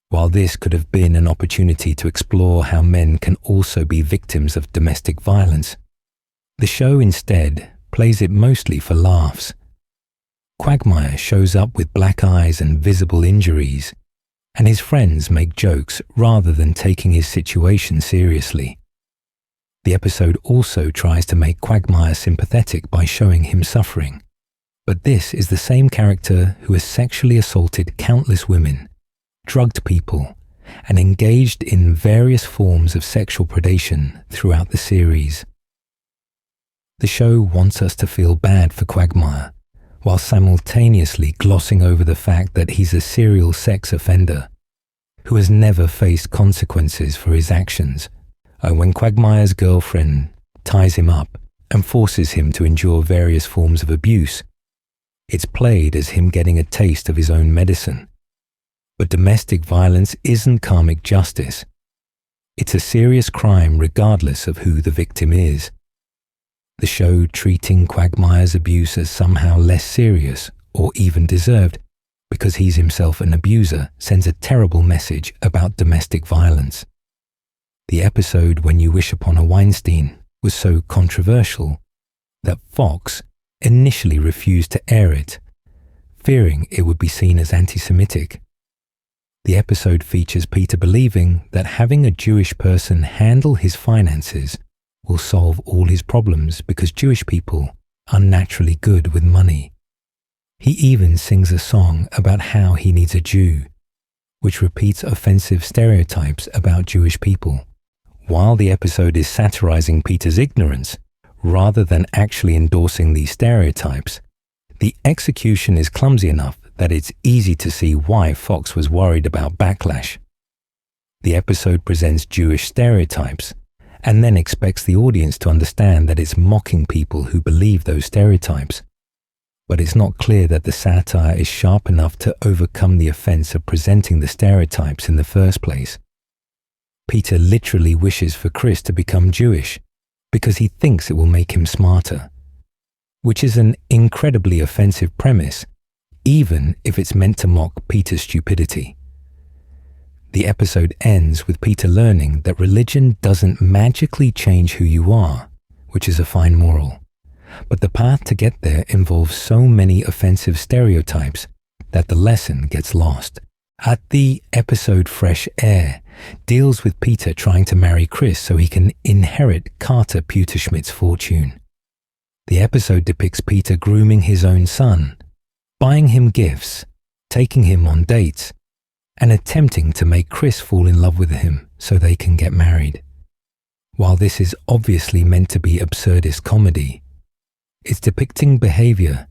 While this could have been an opportunity to explore how men can also be victims of domestic violence, the show instead plays it mostly for laughs. Quagmire shows up with black eyes and visible injuries, and his friends make jokes rather than taking his situation seriously. The episode also tries to make Quagmire sympathetic by showing him suffering, but this is the same character who has sexually assaulted countless women, drugged people, and engaged in various forms of sexual predation throughout the series. The show wants us to feel bad for Quagmire, while simultaneously glossing over the fact that he's a serial sex offender who has never faced consequences for his actions. And when Quagmire's girlfriend ties him up and forces him to endure various forms of abuse, it's played as him getting a taste of his own medicine. But domestic violence isn't karmic justice. It's a serious crime regardless of who the victim is. The show treating Quagmire's abuse as somehow less serious or even deserved because he's himself an abuser sends a terrible message about domestic violence. The episode When You Wish Upon a Weinstein was so controversial that Fox initially refused to air it, fearing it would be seen as anti-Semitic. The episode features Peter believing that having a Jewish person handle his finances will solve all his problems because Jewish people are naturally good with money. He even sings a song about how he needs a Jew, which repeats offensive stereotypes about Jewish people. While the episode is satirizing Peter's ignorance, rather than actually endorsing these stereotypes, the execution is clumsy enough that it's easy to see why Fox was worried about backlash. The episode presents Jewish stereotypes and then expects the audience to understand that it's mocking people who believe those stereotypes. But it's not clear that the satire is sharp enough to overcome the offense of presenting the stereotypes in the first place. Peter literally wishes for Chris to become Jewish because he thinks it will make him smarter, which is an incredibly offensive premise, even if it's meant to mock Peter's stupidity. The episode ends with Peter learning that religion doesn't magically change who you are, which is a fine moral. But the path to get there involves so many offensive stereotypes that the lesson gets lost. At the episode Fresh Air deals with Peter trying to marry Chris so he can inherit Carter Pewterschmidt's fortune. The episode depicts Peter grooming his own son, buying him gifts, taking him on dates, and attempting to make Chris fall in love with him so they can get married. While this is obviously meant to be absurdist comedy, it's depicting behavior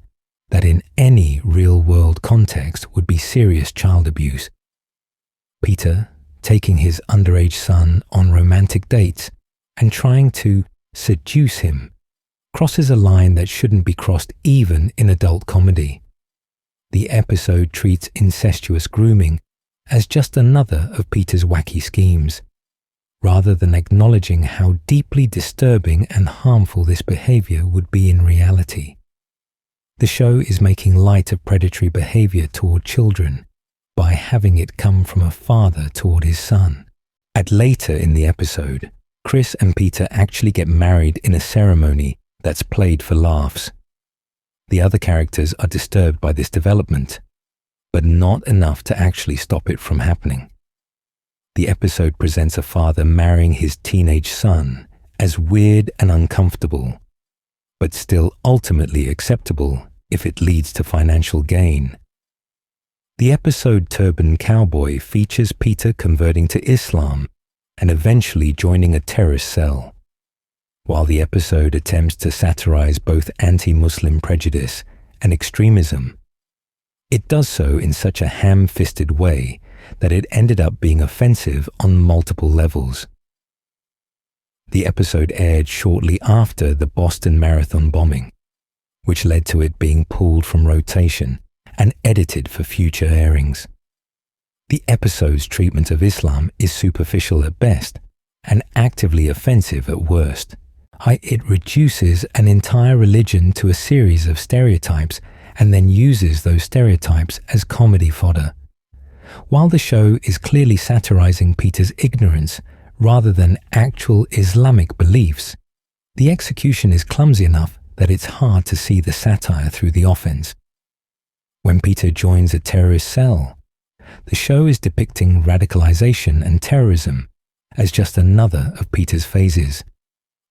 that in any real-world context would be serious child abuse. Peter taking his underage son on romantic dates and trying to seduce him crosses a line that shouldn't be crossed even in adult comedy. The episode treats incestuous grooming as just another of Peter's wacky schemes, rather than acknowledging how deeply disturbing and harmful this behavior would be in reality. The show is making light of predatory behavior toward children by having it come from a father toward his son. Later in the episode, Chris and Peter actually get married in a ceremony that's played for laughs. The other characters are disturbed by this development, but not enough to actually stop it from happening. The episode presents a father marrying his teenage son as weird and uncomfortable, but still ultimately acceptable if it leads to financial gain. The episode Turban Cowboy features Peter converting to Islam and eventually joining a terrorist cell. While the episode attempts to satirize both anti-Muslim prejudice and extremism, it does so in such a ham-fisted way that it ended up being offensive on multiple levels. The episode aired shortly after the Boston Marathon bombing, which led to it being pulled from rotation and edited for future airings. The episode's treatment of Islam is superficial at best and actively offensive at worst. It reduces an entire religion to a series of stereotypes and then uses those stereotypes as comedy fodder. While the show is clearly satirizing Peter's ignorance rather than actual Islamic beliefs, the execution is clumsy enough that it's hard to see the satire through the offense. When Peter joins a terrorist cell, the show is depicting radicalization and terrorism as just another of Peter's phases,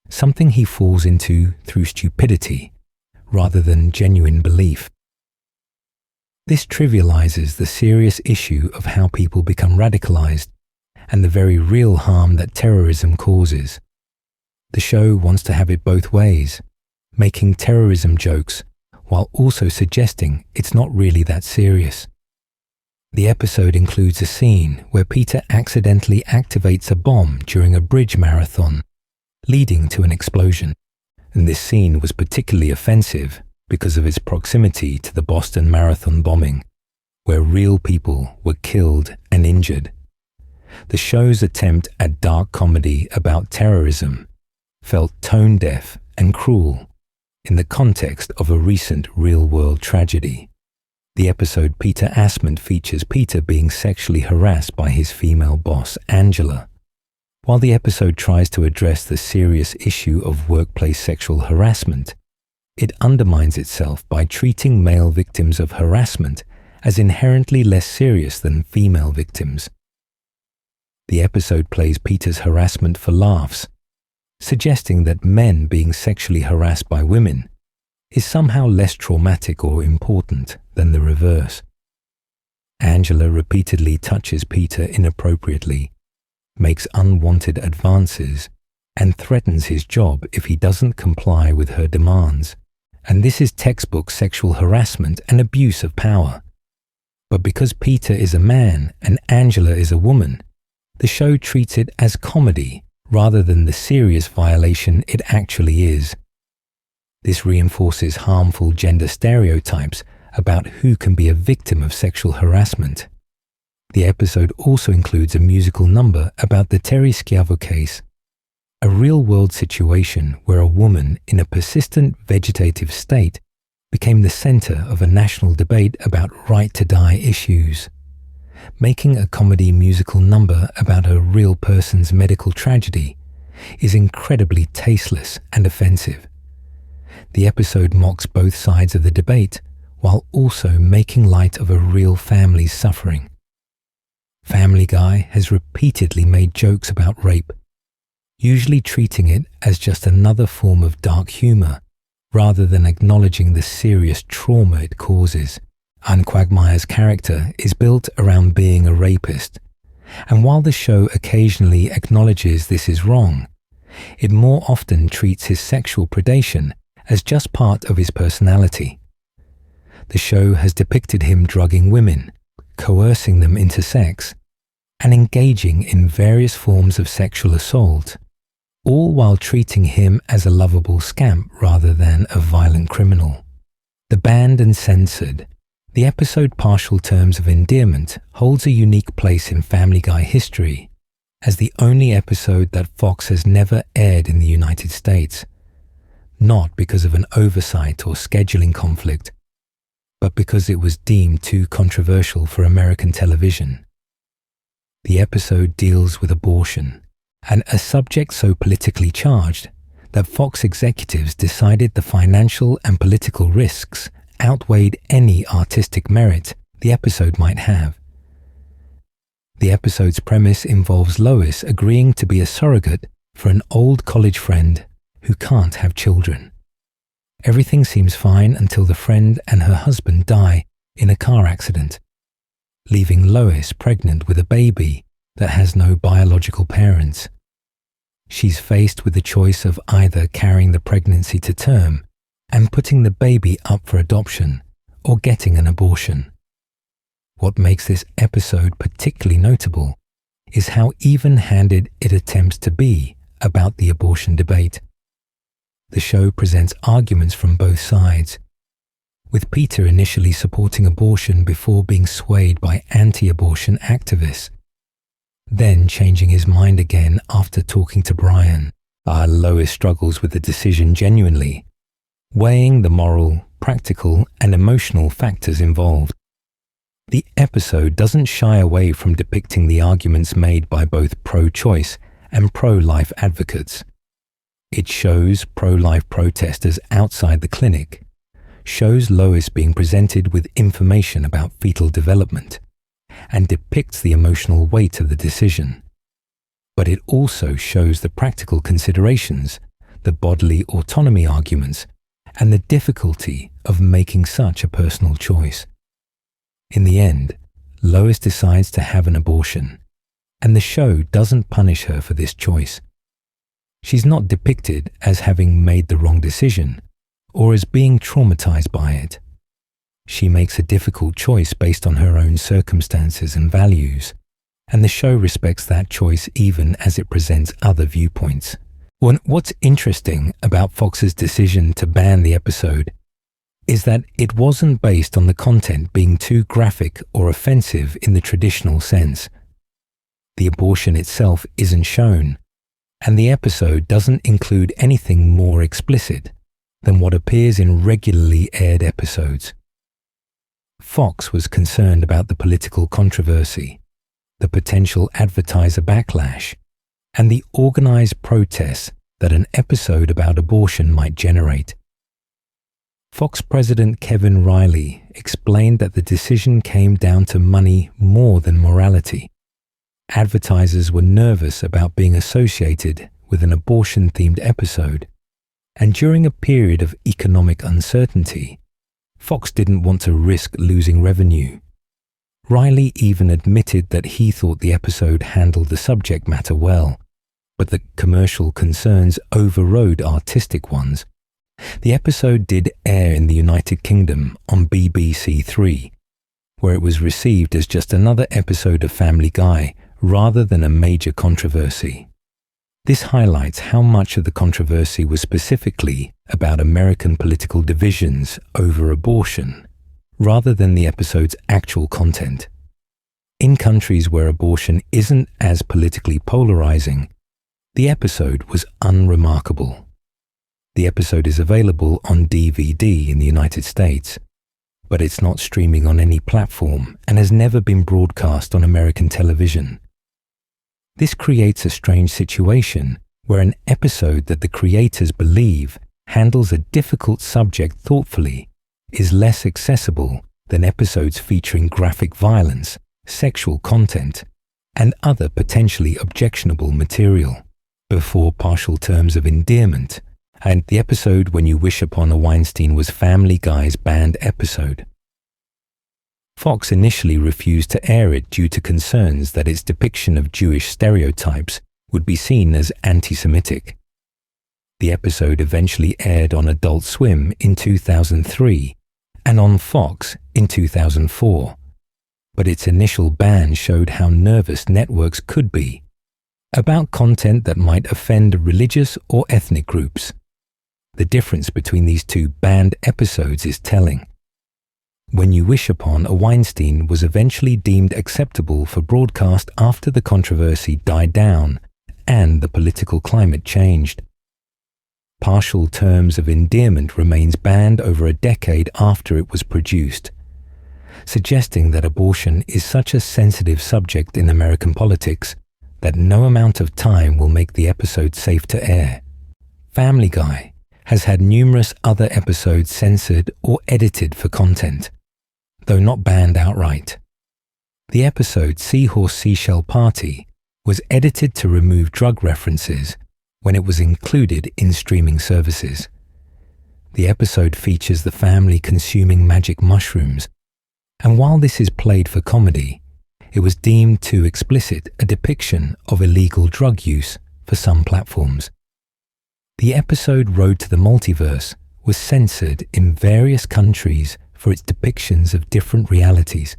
something he falls into through stupidity rather than genuine belief. This trivializes the serious issue of how people become radicalized and the very real harm that terrorism causes. The show wants to have it both ways, making terrorism jokes while also suggesting it's not really that serious. The episode includes a scene where Peter accidentally activates a bomb during a bridge marathon, leading to an explosion, and this scene was particularly offensive because of its proximity to the Boston Marathon bombing, where real people were killed and injured. the show's attempt at dark comedy about terrorism felt tone-deaf and cruel in the context of a recent real-world tragedy. The episode Peter Asmund features Peter being sexually harassed by his female boss, Angela. While the episode tries to address the serious issue of workplace sexual harassment, it undermines itself by treating male victims of harassment as inherently less serious than female victims. The episode plays Peter's harassment for laughs, suggesting that men being sexually harassed by women is somehow less traumatic or important than the reverse. Angela repeatedly touches Peter inappropriately, makes unwanted advances, and threatens his job if he doesn't comply with her demands. And this is textbook sexual harassment and abuse of power. But because Peter is a man and Angela is a woman, the show treats it as comedy rather than the serious violation it actually is. This reinforces harmful gender stereotypes about who can be a victim of sexual harassment. The episode also includes a musical number about the Terry Schiavo case, a real-world situation where a woman in a persistent vegetative state became the center of a national debate about right-to-die issues. Making a comedy musical number about a real person's medical tragedy is incredibly tasteless and offensive. The episode mocks both sides of the debate while also making light of a real family's suffering. Family Guy has repeatedly made jokes about rape, usually treating it as just another form of dark humor rather than acknowledging the serious trauma it causes. Quagmire's character is built around being a rapist, and while the show occasionally acknowledges this is wrong, it more often treats his sexual predation as just part of his personality. The show has depicted him drugging women, coercing them into sex, and engaging in various forms of sexual assault, all while treating him as a lovable scamp rather than a violent criminal. The Banned and Censored, the episode Partial Terms of Endearment, holds a unique place in Family Guy history as the only episode that Fox has never aired in the United States, not because of an oversight or scheduling conflict, but because it was deemed too controversial for American television. The episode deals with abortion, and a subject so politically charged that Fox executives decided the financial and political risks outweighed any artistic merit the episode might have. The episode's premise involves Lois agreeing to be a surrogate for an old college friend who can't have children. Everything seems fine until the friend and her husband die in a car accident, leaving Lois pregnant with a baby that has no biological parents. She's faced with the choice of either carrying the pregnancy to term and putting the baby up for adoption, or getting an abortion. What makes this episode particularly notable is how even-handed it attempts to be about the abortion debate. The show presents arguments from both sides, with Peter initially supporting abortion before being swayed by anti-abortion activists, then changing his mind again after talking to Brian. Lois struggles with the decision genuinely, weighing the moral, practical, and emotional factors involved. The episode doesn't shy away from depicting the arguments made by both pro-choice and pro-life advocates. It shows pro-life protesters outside the clinic, shows Lois being presented with information about fetal development, and depicts the emotional weight of the decision. But it also shows the practical considerations, the bodily autonomy arguments, and the difficulty of making such a personal choice. In the end, Lois decides to have an abortion, and the show doesn't punish her for this choice. She's not depicted as having made the wrong decision or as being traumatized by it. She makes a difficult choice based on her own circumstances and values, and the show respects that choice even as it presents other viewpoints. What's interesting about Fox's decision to ban the episode is that it wasn't based on the content being too graphic or offensive in the traditional sense. The abortion itself isn't shown, and the episode doesn't include anything more explicit than what appears in regularly aired episodes. Fox was concerned about the political controversy, the potential advertiser backlash, and the organized protests that an episode about abortion might generate. Fox President Kevin Riley explained that the decision came down to money more than morality. Advertisers were nervous about being associated with an abortion-themed episode, and during a period of economic uncertainty, Fox didn't want to risk losing revenue. Riley even admitted that he thought the episode handled the subject matter well, but that commercial concerns overrode artistic ones. The episode did air in the United Kingdom on BBC Three, where it was received as just another episode of Family Guy rather than a major controversy. This highlights how much of the controversy was specifically about American political divisions over abortion, rather than the episode's actual content. In countries where abortion isn't as politically polarizing, the episode was unremarkable. The episode is available on DVD in the United States, but it's not streaming on any platform and has never been broadcast on American television. This creates a strange situation where an episode that the creators believe handles a difficult subject thoughtfully is less accessible than episodes featuring graphic violence, sexual content, and other potentially objectionable material. Before partial terms of endearment, and the episode When You Wish Upon a Weinstein was Family Guy's banned episode. Fox initially refused to air it due to concerns that its depiction of Jewish stereotypes would be seen as anti-Semitic. The episode eventually aired on Adult Swim in 2003 and on Fox in 2004, but its initial ban showed how nervous networks could be about content that might offend religious or ethnic groups. The difference between these two banned episodes is telling. When You Wish Upon a Weinstein was eventually deemed acceptable for broadcast after the controversy died down and the political climate changed. Partial terms of endearment remains banned over a decade after it was produced, suggesting that abortion is such a sensitive subject in American politics that no amount of time will make the episode safe to air. Family Guy has had numerous other episodes censored or edited for content, though not banned outright. The episode Seahorse Seashell Party was edited to remove drug references when it was included in streaming services. The episode features the family consuming magic mushrooms, and while this is played for comedy, it was deemed too explicit a depiction of illegal drug use for some platforms. The episode Road to the Multiverse was censored in various countries for its depictions of different realities.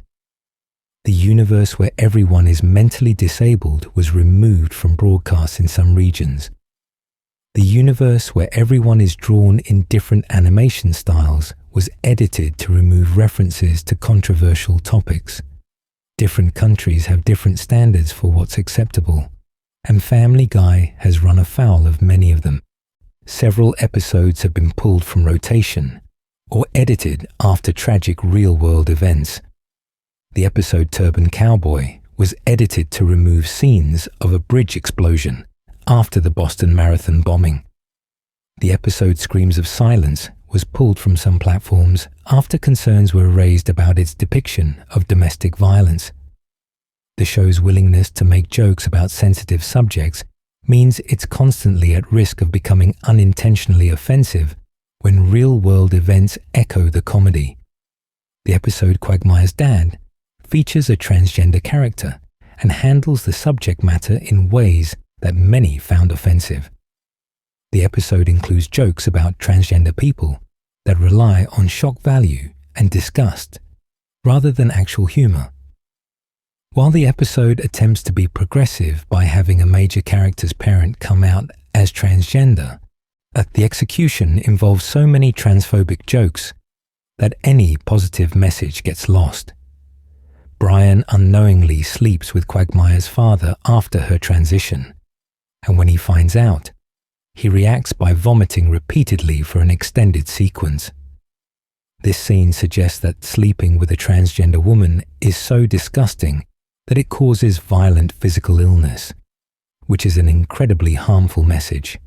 The universe where everyone is mentally disabled was removed from broadcasts in some regions. The universe where everyone is drawn in different animation styles was edited to remove references to controversial topics. Different countries have different standards for what's acceptable, and Family Guy has run afoul of many of them. Several episodes have been pulled from rotation or edited after tragic real-world events. The episode Turban Cowboy was edited to remove scenes of a bridge explosion after the Boston Marathon bombing. The episode Screams of Silence was pulled from some platforms after concerns were raised about its depiction of domestic violence. The show's willingness to make jokes about sensitive subjects means it's constantly at risk of becoming unintentionally offensive when real-world events echo the comedy. The episode Quagmire's Dad features a transgender character and handles the subject matter in ways that many found offensive. The episode includes jokes about transgender people that rely on shock value and disgust rather than actual humor. While the episode attempts to be progressive by having a major character's parent come out as transgender, the execution involves so many transphobic jokes that any positive message gets lost. Brian unknowingly sleeps with Quagmire's father after her transition, and when he finds out, he reacts by vomiting repeatedly for an extended sequence. This scene suggests that sleeping with a transgender woman is so disgusting that it causes violent physical illness, which is an incredibly harmful message.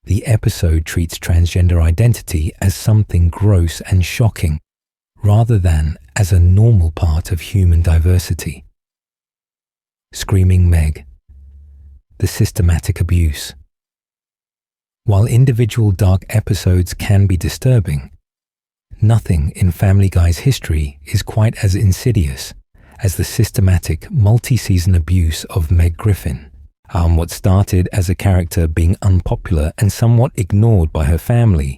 The episode treats transgender identity as something gross and shocking, rather than as a normal part of human diversity. Screaming Meg. The systematic abuse. While individual dark episodes can be disturbing, nothing in Family Guy's history is quite as insidious as the systematic multi-season abuse of Meg Griffin. What started as a character being unpopular and somewhat ignored by her family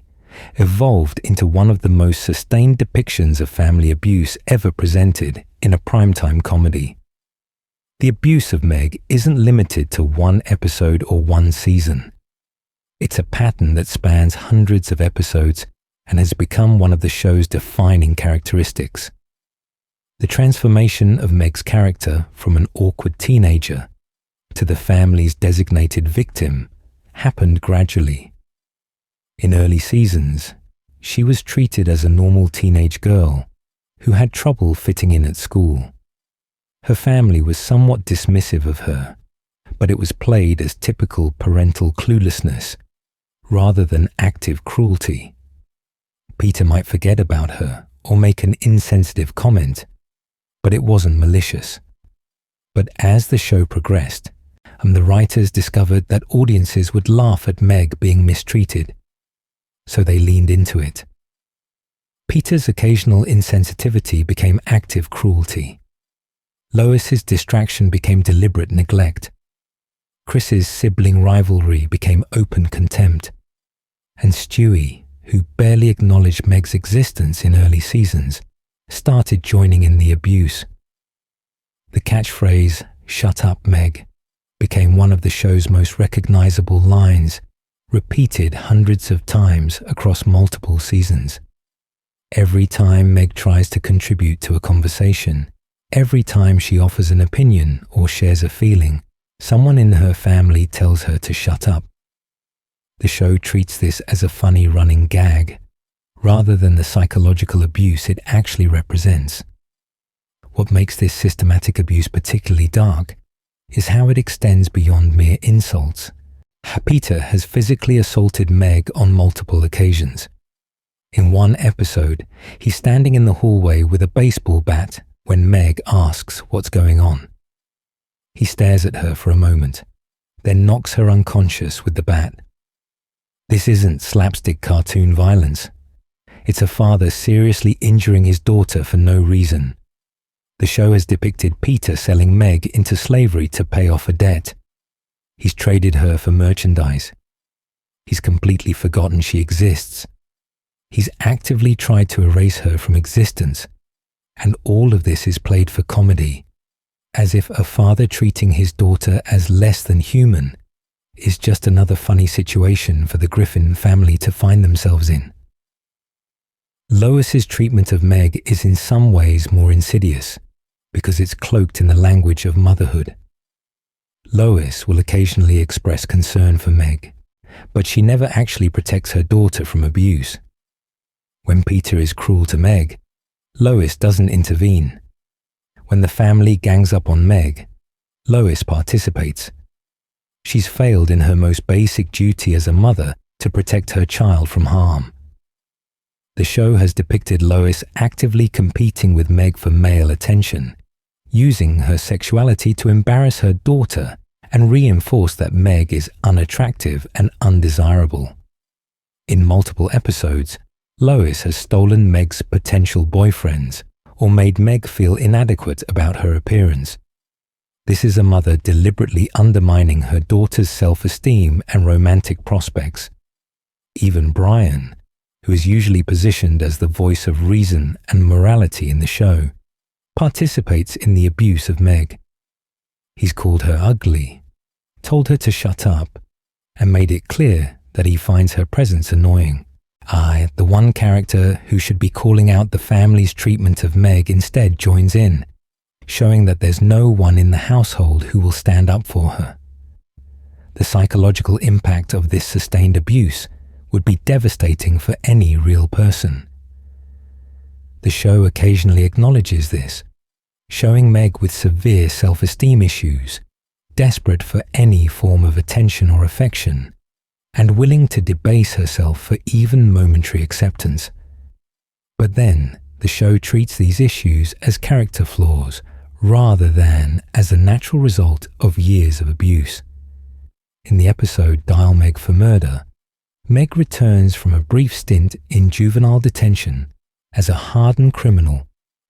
evolved into one of the most sustained depictions of family abuse ever presented in a primetime comedy. The abuse of Meg isn't limited to one episode or one season. It's a pattern that spans hundreds of episodes and has become one of the show's defining characteristics. The transformation of Meg's character from an awkward teenager to the family's designated victim happened gradually. In early seasons, she was treated as a normal teenage girl who had trouble fitting in at school. Her family was somewhat dismissive of her, but it was played as typical parental cluelessness rather than active cruelty. Peter might forget about her or make an insensitive comment, but it wasn't malicious. But as the show progressed, the writers discovered that audiences would laugh at Meg being mistreated, so they leaned into it. Peter's occasional insensitivity became active cruelty. Lois's distraction became deliberate neglect. Chris's sibling rivalry became open contempt. And Stewie, who barely acknowledged Meg's existence in early seasons, started joining in the abuse. The catchphrase, "Shut up, Meg," became one of the show's most recognizable lines, repeated hundreds of times across multiple seasons. Every time Meg tries to contribute to a conversation, every time she offers an opinion or shares a feeling, someone in her family tells her to shut up. The show treats this as a funny running gag, rather than the psychological abuse it actually represents. What makes this systematic abuse particularly dark is how it extends beyond mere insults. Peter has physically assaulted Meg on multiple occasions. In one episode, he's standing in the hallway with a baseball bat when Meg asks what's going on. He stares at her for a moment, then knocks her unconscious with the bat. This isn't slapstick cartoon violence. It's a father seriously injuring his daughter for no reason. The show has depicted Peter selling Meg into slavery to pay off a debt. He's traded her for merchandise. He's completely forgotten she exists. He's actively tried to erase her from existence. And all of this is played for comedy, as if a father treating his daughter as less than human is just another funny situation for the Griffin family to find themselves in. Lois's treatment of Meg is in some ways more insidious, because it's cloaked in the language of motherhood. Lois will occasionally express concern for Meg, but she never actually protects her daughter from abuse. When Peter is cruel to Meg, Lois doesn't intervene. When the family gangs up on Meg, Lois participates. She's failed in her most basic duty as a mother to protect her child from harm. The show has depicted Lois actively competing with Meg for male attention, using her sexuality to embarrass her daughter and reinforce that Meg is unattractive and undesirable. In multiple episodes, Lois has stolen Meg's potential boyfriends or made Meg feel inadequate about her appearance. This is a mother deliberately undermining her daughter's self-esteem and romantic prospects. Even Brian, who is usually positioned as the voice of reason and morality in the show, participates in the abuse of Meg. He's called her ugly, told her to shut up, and made it clear that he finds her presence annoying. The one character who should be calling out the family's treatment of Meg instead joins in, showing that there's no one in the household who will stand up for her. The psychological impact of this sustained abuse would be devastating for any real person. The show occasionally acknowledges this, showing Meg with severe self-esteem issues, desperate for any form of attention or affection, and willing to debase herself for even momentary acceptance. But then, the show treats these issues as character flaws rather than as a natural result of years of abuse. In the episode Dial Meg for Murder, Meg returns from a brief stint in juvenile detention as a hardened criminal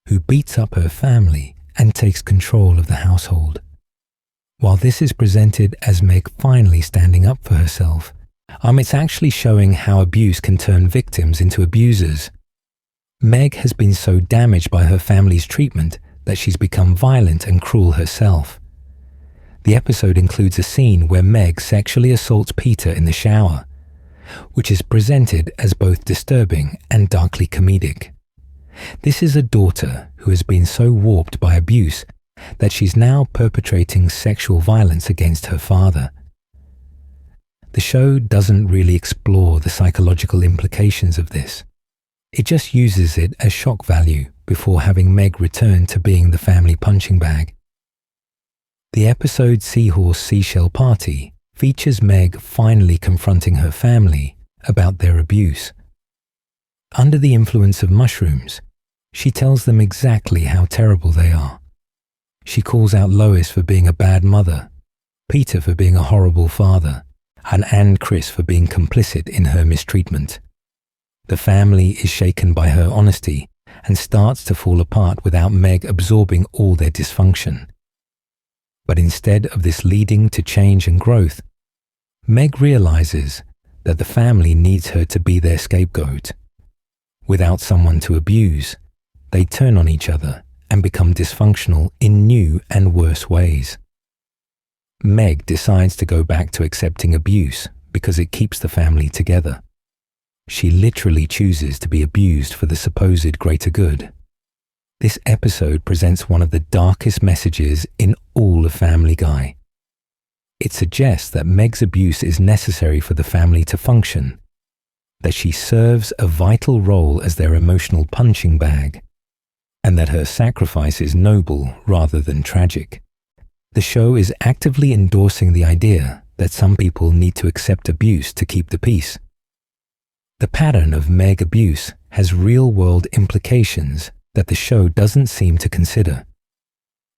who beats up her family and takes control of the household. While this is presented as Meg finally standing up for herself, it's actually showing how abuse can turn victims into abusers. Meg has been so damaged by her family's treatment that she's become violent and cruel herself. The episode includes a scene where Meg sexually assaults Peter in the shower, which is presented as both disturbing and darkly comedic. This is a daughter who has been so warped by abuse that she's now perpetrating sexual violence against her father. The show doesn't really explore the psychological implications of this. It just uses it as shock value before having Meg return to being the family punching bag. The episode Seahorse Seashell Party features Meg finally confronting her family about their abuse. Under the influence of mushrooms, she tells them exactly how terrible they are. She calls out Lois for being a bad mother, Peter for being a horrible father, and Chris for being complicit in her mistreatment. The family is shaken by her honesty and starts to fall apart without Meg absorbing all their dysfunction. But instead of this leading to change and growth, Meg realizes that the family needs her to be their scapegoat. Without someone to abuse, they turn on each other and become dysfunctional in new and worse ways. Meg decides to go back to accepting abuse because it keeps the family together. She literally chooses to be abused for the supposed greater good. This episode presents one of the darkest messages in all of Family Guy. It suggests that Meg's abuse is necessary for the family to function, that she serves a vital role as their emotional punching bag, and that her sacrifice is noble rather than tragic. The show is actively endorsing the idea that some people need to accept abuse to keep the peace. The pattern of Meg abuse has real-world implications that the show doesn't seem to consider.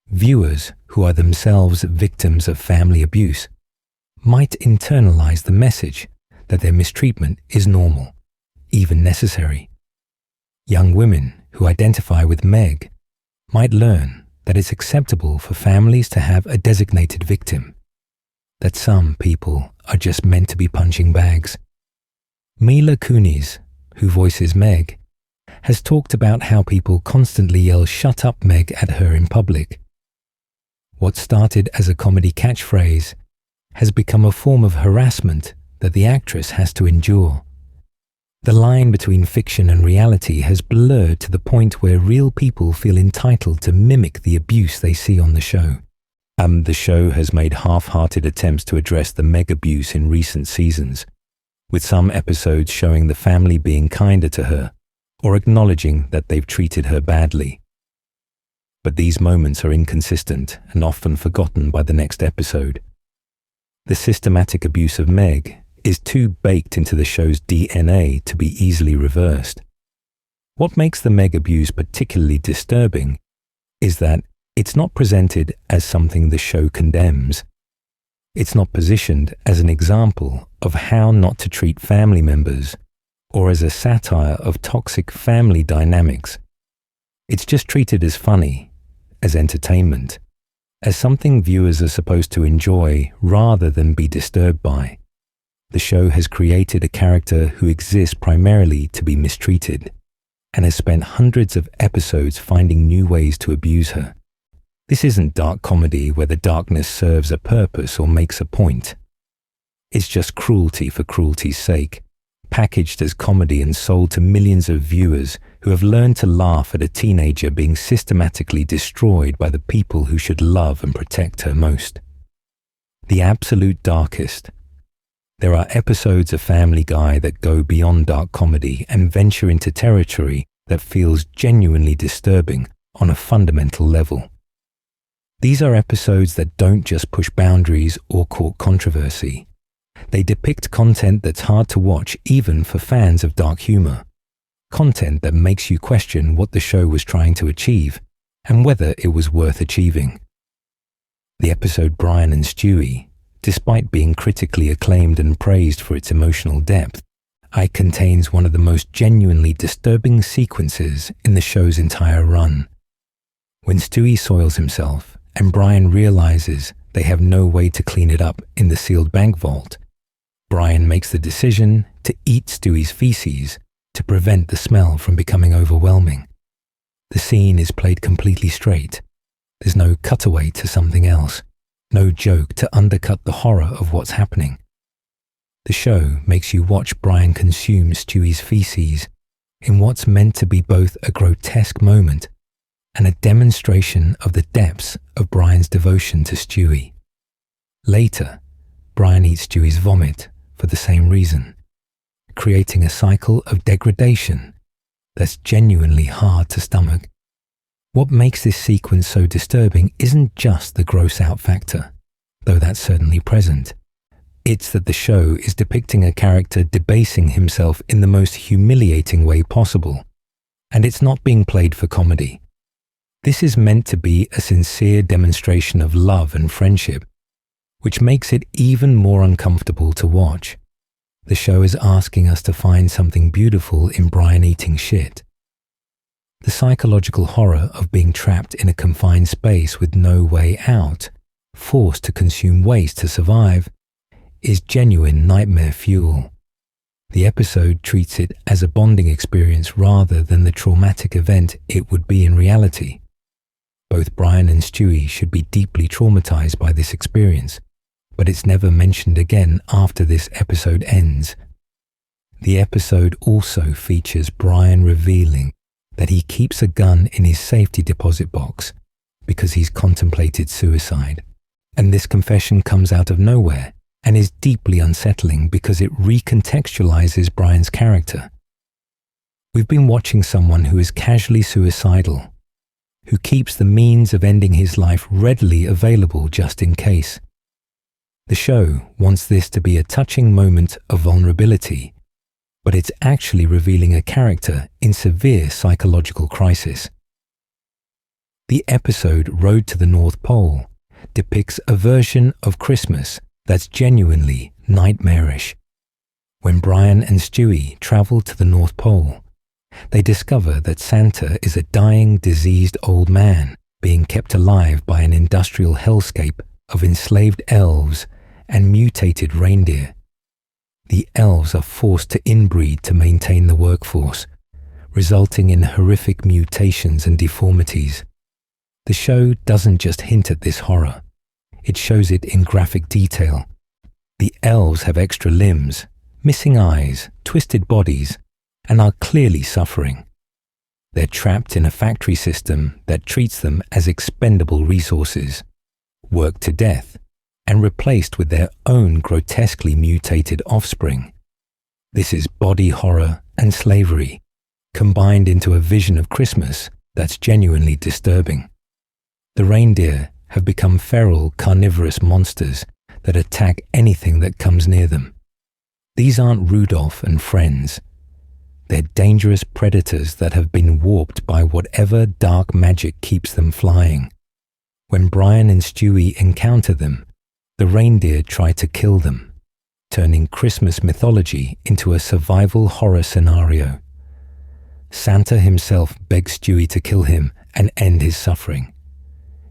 Viewers who are themselves victims of family abuse might internalize the message that their mistreatment is normal, even necessary. Young women who identify with Meg might learn that it's acceptable for families to have a designated victim, that some people are just meant to be punching bags. Mila Kunis, who voices Meg, has talked about how people constantly yell "Shut up, Meg" at her in public. What started as a comedy catchphrase has become a form of harassment that the actress has to endure. The line between fiction and reality has blurred to the point where real people feel entitled to mimic the abuse they see on the show. The show has made half-hearted attempts to address the Meg abuse in recent seasons, with some episodes showing the family being kinder to her or acknowledging that they've treated her badly. But these moments are inconsistent and often forgotten by the next episode. The systematic abuse of Meg is too baked into the show's DNA to be easily reversed. What makes the Meg abuse particularly disturbing is that it's not presented as something the show condemns. It's not positioned as an example of how not to treat family members or as a satire of toxic family dynamics. It's just treated as funny, as entertainment, as something viewers are supposed to enjoy rather than be disturbed by. The show has created a character who exists primarily to be mistreated and has spent hundreds of episodes finding new ways to abuse her. This isn't dark comedy where the darkness serves a purpose or makes a point. It's just cruelty for cruelty's sake, packaged as comedy and sold to millions of viewers who have learned to laugh at a teenager being systematically destroyed by the people who should love and protect her most. The absolute darkest. There are episodes of Family Guy that go beyond dark comedy and venture into territory that feels genuinely disturbing on a fundamental level. These are episodes that don't just push boundaries or court controversy. They depict content that's hard to watch even for fans of dark humor. Content that makes you question what the show was trying to achieve and whether it was worth achieving. The episode Brian and Stewie, despite being critically acclaimed and praised for its emotional depth, contains one of the most genuinely disturbing sequences in the show's entire run. When Stewie soils himself and Brian realizes they have no way to clean it up in the sealed bank vault, Brian makes the decision to eat Stewie's feces to prevent the smell from becoming overwhelming. The scene is played completely straight. There's no cutaway to something else, no joke to undercut the horror of what's happening. The show makes you watch Brian consume Stewie's feces in what's meant to be both a grotesque moment and a demonstration of the depths of Brian's devotion to Stewie. Later, Brian eats Stewie's vomit for the same reason, creating a cycle of degradation that's genuinely hard to stomach. What makes this sequence so disturbing isn't just the gross out factor, though that's certainly present. It's that the show is depicting a character debasing himself in the most humiliating way possible, and it's not being played for comedy. This is meant to be a sincere demonstration of love and friendship, which makes it even more uncomfortable to watch. The show is asking us to find something beautiful in Brian eating shit. The psychological horror of being trapped in a confined space with no way out, forced to consume waste to survive, is genuine nightmare fuel. The episode treats it as a bonding experience rather than the traumatic event it would be in reality. Both Brian and Stewie should be deeply traumatized by this experience, but it's never mentioned again after this episode ends. The episode also features Brian revealing that he keeps a gun in his safety deposit box because he's contemplated suicide. And this confession comes out of nowhere and is deeply unsettling because it recontextualizes Brian's character. We've been watching someone who is casually suicidal, who keeps the means of ending his life readily available just in case. The show wants this to be a touching moment of vulnerability, but it's actually revealing a character in severe psychological crisis. The episode Road to the North Pole depicts a version of Christmas that's genuinely nightmarish. When Brian and Stewie travel to the North Pole, they discover that Santa is a dying, diseased old man being kept alive by an industrial hellscape of enslaved elves and mutated reindeer. The elves are forced to inbreed to maintain the workforce, resulting in horrific mutations and deformities. The show doesn't just hint at this horror. It shows it in graphic detail. The elves have extra limbs, missing eyes, twisted bodies, and are clearly suffering. They're trapped in a factory system that treats them as expendable resources, worked to death, and replaced with their own grotesquely mutated offspring. This is body horror and slavery, combined into a vision of Christmas that's genuinely disturbing. The reindeer have become feral, carnivorous monsters that attack anything that comes near them. These aren't Rudolph and friends. They're dangerous predators that have been warped by whatever dark magic keeps them flying. When Brian and Stewie encounter them, the reindeer try to kill them, turning Christmas mythology into a survival horror scenario. Santa himself begs Stewie to kill him and end his suffering.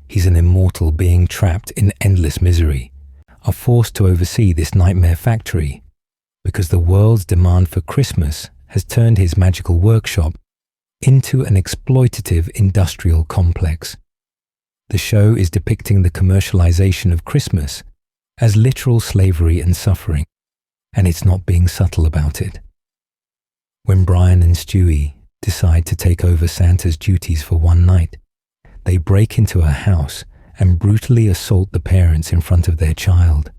He's an immortal being trapped in endless misery, are forced to oversee this nightmare factory because the world's demand for Christmas has turned his magical workshop into an exploitative industrial complex. The show is depicting the commercialization of Christmas as literal slavery and suffering, and it's not being subtle about it. When Brian and Stewie decide to take over Santa's duties for one night. They break into a house and brutally assault the parents in front of their child.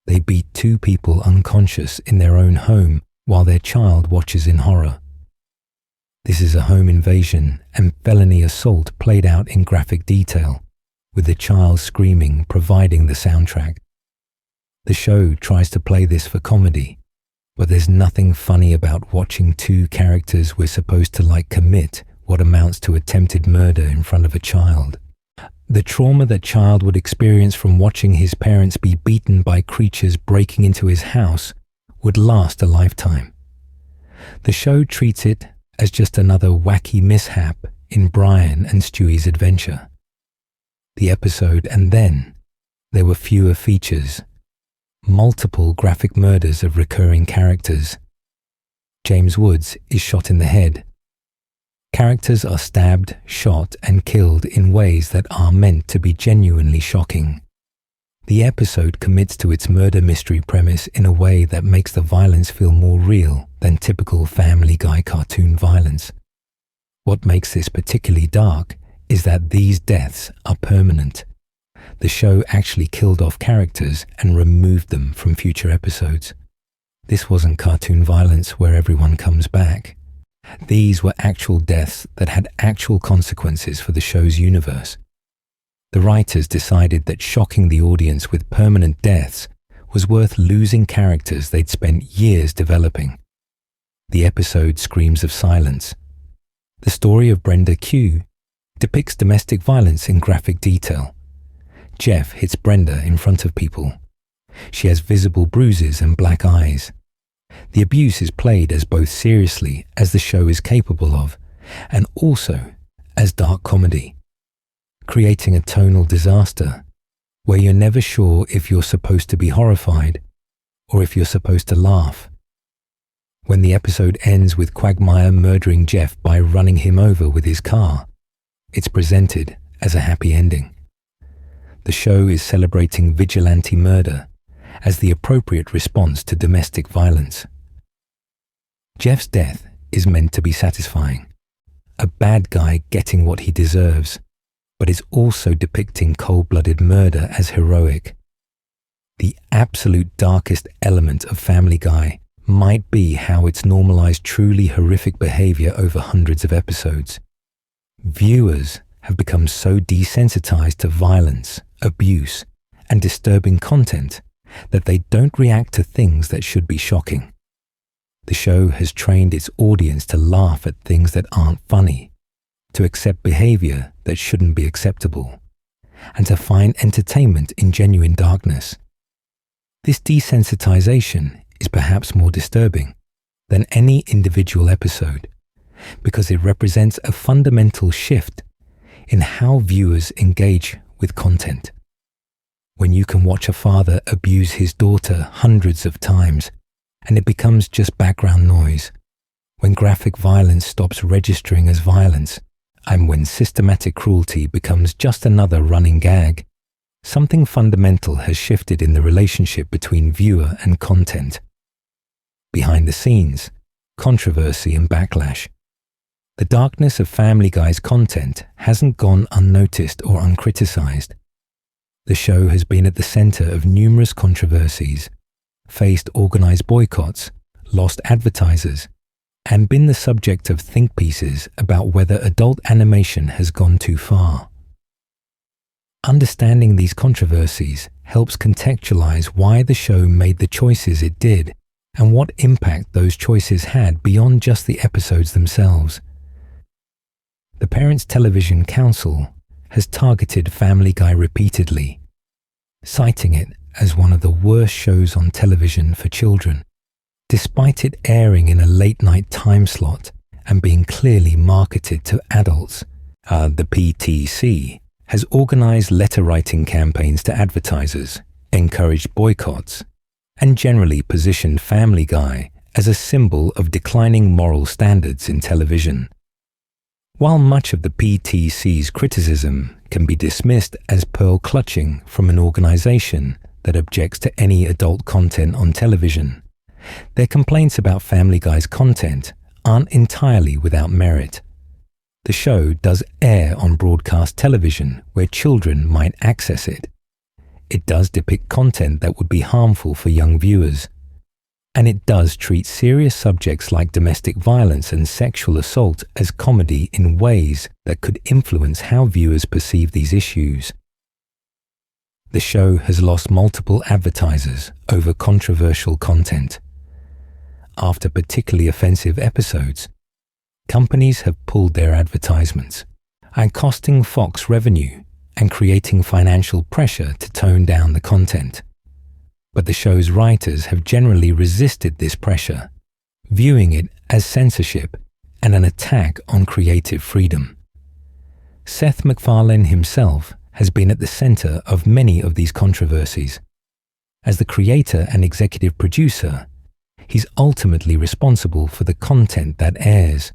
They beat two people unconscious in their own home while their child watches in horror. This is a home invasion and felony assault played out in graphic detail, with the child screaming providing the soundtrack. The show tries to play this for comedy, but there's nothing funny about watching two characters we're supposed to like commit what amounts to attempted murder in front of a child. The trauma that child would experience from watching his parents be beaten by creatures breaking into his house would last a lifetime. The show treats it as just another wacky mishap in Brian and Stewie's adventure. The episode, and then there were fewer features, multiple graphic murders of recurring characters. James Woods is shot in the head. Characters are stabbed, shot, and killed in ways that are meant to be genuinely shocking. The episode commits to its murder mystery premise in a way that makes the violence feel more real than typical Family Guy cartoon violence. What makes this particularly dark is that these deaths are permanent. The show actually killed off characters and removed them from future episodes. This wasn't cartoon violence where everyone comes back. These were actual deaths that had actual consequences for the show's universe. The writers decided that shocking the audience with permanent deaths was worth losing characters they'd spent years developing. The episode screams of silence. The story of Brenda Q depicts domestic violence in graphic detail. Jeff hits Brenda in front of people. She has visible bruises and black eyes. The abuse is played as both seriously as the show is capable of, and also as dark comedy, creating a tonal disaster where you're never sure if you're supposed to be horrified or if you're supposed to laugh. When the episode ends with Quagmire murdering Jeff by running him over with his car, it's presented as a happy ending. The show is celebrating vigilante murder as the appropriate response to domestic violence. Jeff's death is meant to be satisfying, a bad guy getting what he deserves, but is also depicting cold-blooded murder as heroic. The absolute darkest element of Family Guy might be how it's normalized truly horrific behavior over hundreds of episodes. Viewers have become so desensitized to violence, abuse, and disturbing content that they don't react to things that should be shocking. The show has trained its audience to laugh at things that aren't funny, to accept behavior that shouldn't be acceptable, and to find entertainment in genuine darkness. This desensitization is perhaps more disturbing than any individual episode because it represents a fundamental shift in how viewers engage with content. When you can watch a father abuse his daughter hundreds of times and it becomes just background noise, when graphic violence stops registering as violence, and when systematic cruelty becomes just another running gag, something fundamental has shifted in the relationship between viewer and content. Behind the scenes, controversy and backlash. The darkness of Family Guy's content hasn't gone unnoticed or uncriticized. The show has been at the center of numerous controversies, faced organized boycotts, lost advertisers, and been the subject of think pieces about whether adult animation has gone too far. Understanding these controversies helps contextualize why the show made the choices it did and what impact those choices had beyond just the episodes themselves. The Parents Television Council has targeted Family Guy repeatedly, citing it as one of the worst shows on television for children, despite it airing in a late-night time slot and being clearly marketed to adults. The PTC has organized letter-writing campaigns to advertisers, encouraged boycotts, and generally positioned Family Guy as a symbol of declining moral standards in television. While much of the PTC's criticism can be dismissed as pearl-clutching from an organization that objects to any adult content on television, their complaints about Family Guy's content aren't entirely without merit. The show does air on broadcast television where children might access it. It does depict content that would be harmful for young viewers. And it does treat serious subjects like domestic violence and sexual assault as comedy in ways that could influence how viewers perceive these issues. The show has lost multiple advertisers over controversial content. After particularly offensive episodes, companies have pulled their advertisements and costing Fox revenue and creating financial pressure to tone down the content. But the show's writers have generally resisted this pressure, viewing it as censorship and an attack on creative freedom. Seth MacFarlane himself has been at the center of many of these controversies. As the creator and executive producer, he's ultimately responsible for the content that airs.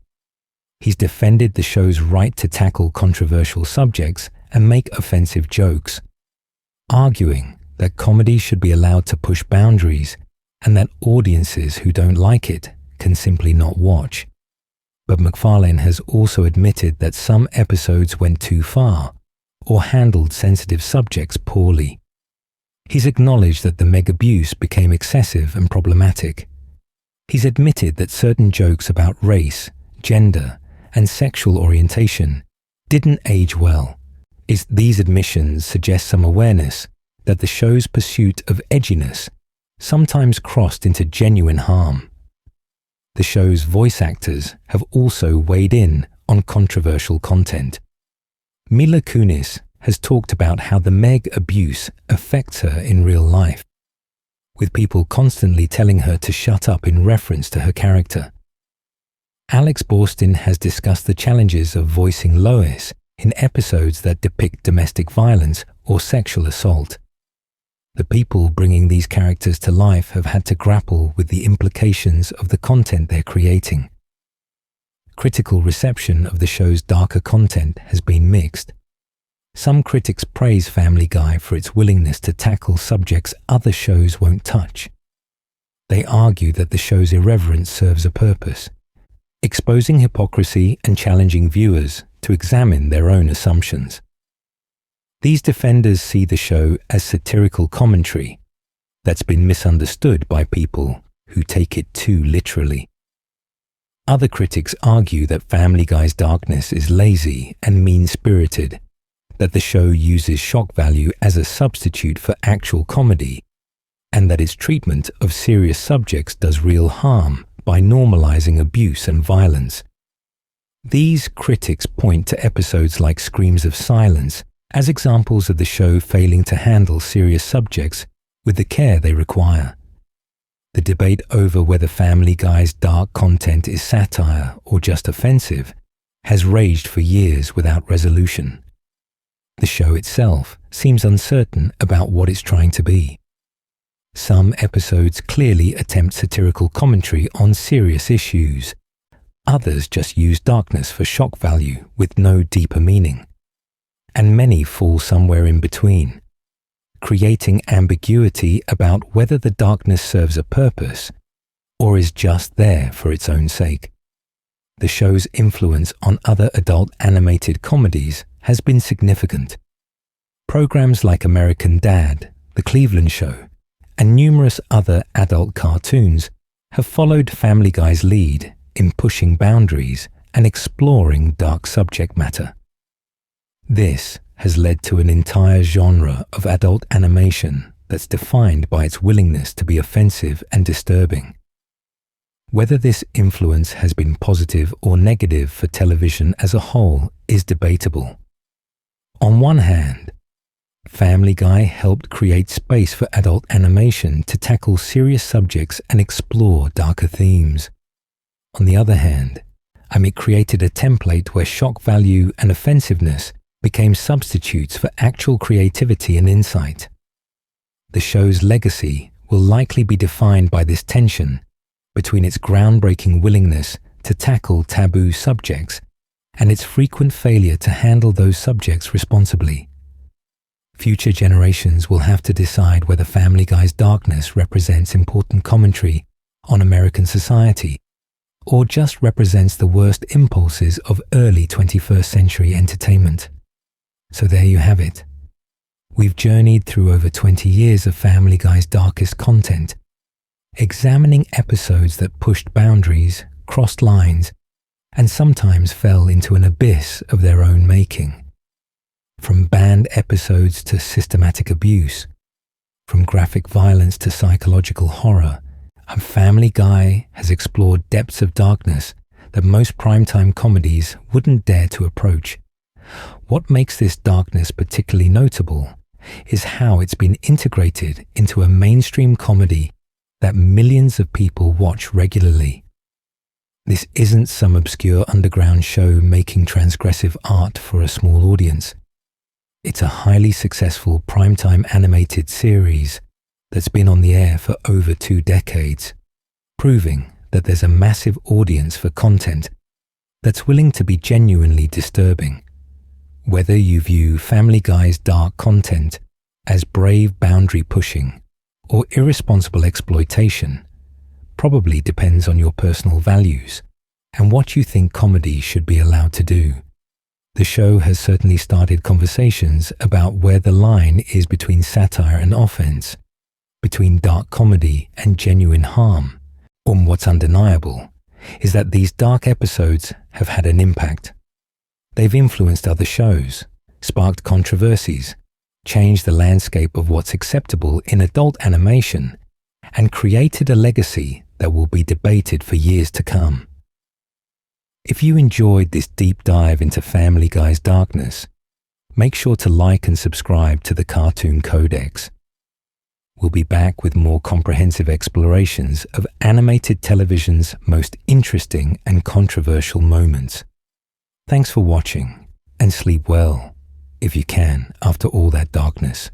He's defended the show's right to tackle controversial subjects and make offensive jokes, arguing that comedy should be allowed to push boundaries and that audiences who don't like it can simply not watch. But MacFarlane has also admitted that some episodes went too far or handled sensitive subjects poorly. He's acknowledged that the Meg abuse became excessive and problematic. He's admitted that certain jokes about race, gender, and sexual orientation didn't age well. These admissions suggest some awareness that the show's pursuit of edginess sometimes crossed into genuine harm. The show's voice actors have also weighed in on controversial content. Mila Kunis has talked about how the Meg abuse affects her in real life, with people constantly telling her to shut up in reference to her character. Alex Borstein has discussed the challenges of voicing Lois in episodes that depict domestic violence or sexual assault. The people bringing these characters to life have had to grapple with the implications of the content they're creating. Critical reception of the show's darker content has been mixed. Some critics praise Family Guy for its willingness to tackle subjects other shows won't touch. They argue that the show's irreverence serves a purpose, exposing hypocrisy and challenging viewers to examine their own assumptions. These defenders see the show as satirical commentary that's been misunderstood by people who take it too literally. Other critics argue that Family Guy's darkness is lazy and mean-spirited, that the show uses shock value as a substitute for actual comedy, and that its treatment of serious subjects does real harm by normalizing abuse and violence. These critics point to episodes like Screams of Silence as examples of the show failing to handle serious subjects with the care they require. The debate over whether Family Guy's dark content is satire or just offensive has raged for years without resolution. The show itself seems uncertain about what it's trying to be. Some episodes clearly attempt satirical commentary on serious issues. Others just use darkness for shock value with no deeper meaning. And many fall somewhere in between, creating ambiguity about whether the darkness serves a purpose or is just there for its own sake. The show's influence on other adult animated comedies has been significant. Programs like American Dad, The Cleveland Show, and numerous other adult cartoons have followed Family Guy's lead in pushing boundaries and exploring dark subject matter. This has led to an entire genre of adult animation that's defined by its willingness to be offensive and disturbing. Whether this influence has been positive or negative for television as a whole is debatable. On one hand, Family Guy helped create space for adult animation to tackle serious subjects and explore darker themes. On the other hand, it created a template where shock value and offensiveness became substitutes for actual creativity and insight. The show's legacy will likely be defined by this tension between its groundbreaking willingness to tackle taboo subjects and its frequent failure to handle those subjects responsibly. Future generations will have to decide whether Family Guy's darkness represents important commentary on American society, or just represents the worst impulses of early 21st century entertainment. So there you have it. We've journeyed through over 20 years of Family Guy's darkest content, examining episodes that pushed boundaries, crossed lines, and sometimes fell into an abyss of their own making. From banned episodes to systematic abuse, from graphic violence to psychological horror, Family Guy has explored depths of darkness that most primetime comedies wouldn't dare to approach. What makes this darkness particularly notable is how it's been integrated into a mainstream comedy that millions of people watch regularly. This isn't some obscure underground show making transgressive art for a small audience. It's a highly successful primetime animated series that's been on the air for over 2 decades, proving that there's a massive audience for content that's willing to be genuinely disturbing. Whether you view Family Guy's dark content as brave boundary pushing or irresponsible exploitation probably depends on your personal values and what you think comedy should be allowed to do. The show has certainly started conversations about where the line is between satire and offense, between dark comedy and genuine harm. What's undeniable is that these dark episodes have had an impact. They've influenced other shows, sparked controversies, changed the landscape of what's acceptable in adult animation, and created a legacy that will be debated for years to come. If you enjoyed this deep dive into Family Guy's darkness, make sure to like and subscribe to the Cartoon Codex. We'll be back with more comprehensive explorations of animated television's most interesting and controversial moments. Thanks for watching, and sleep well, if you can, after all that darkness.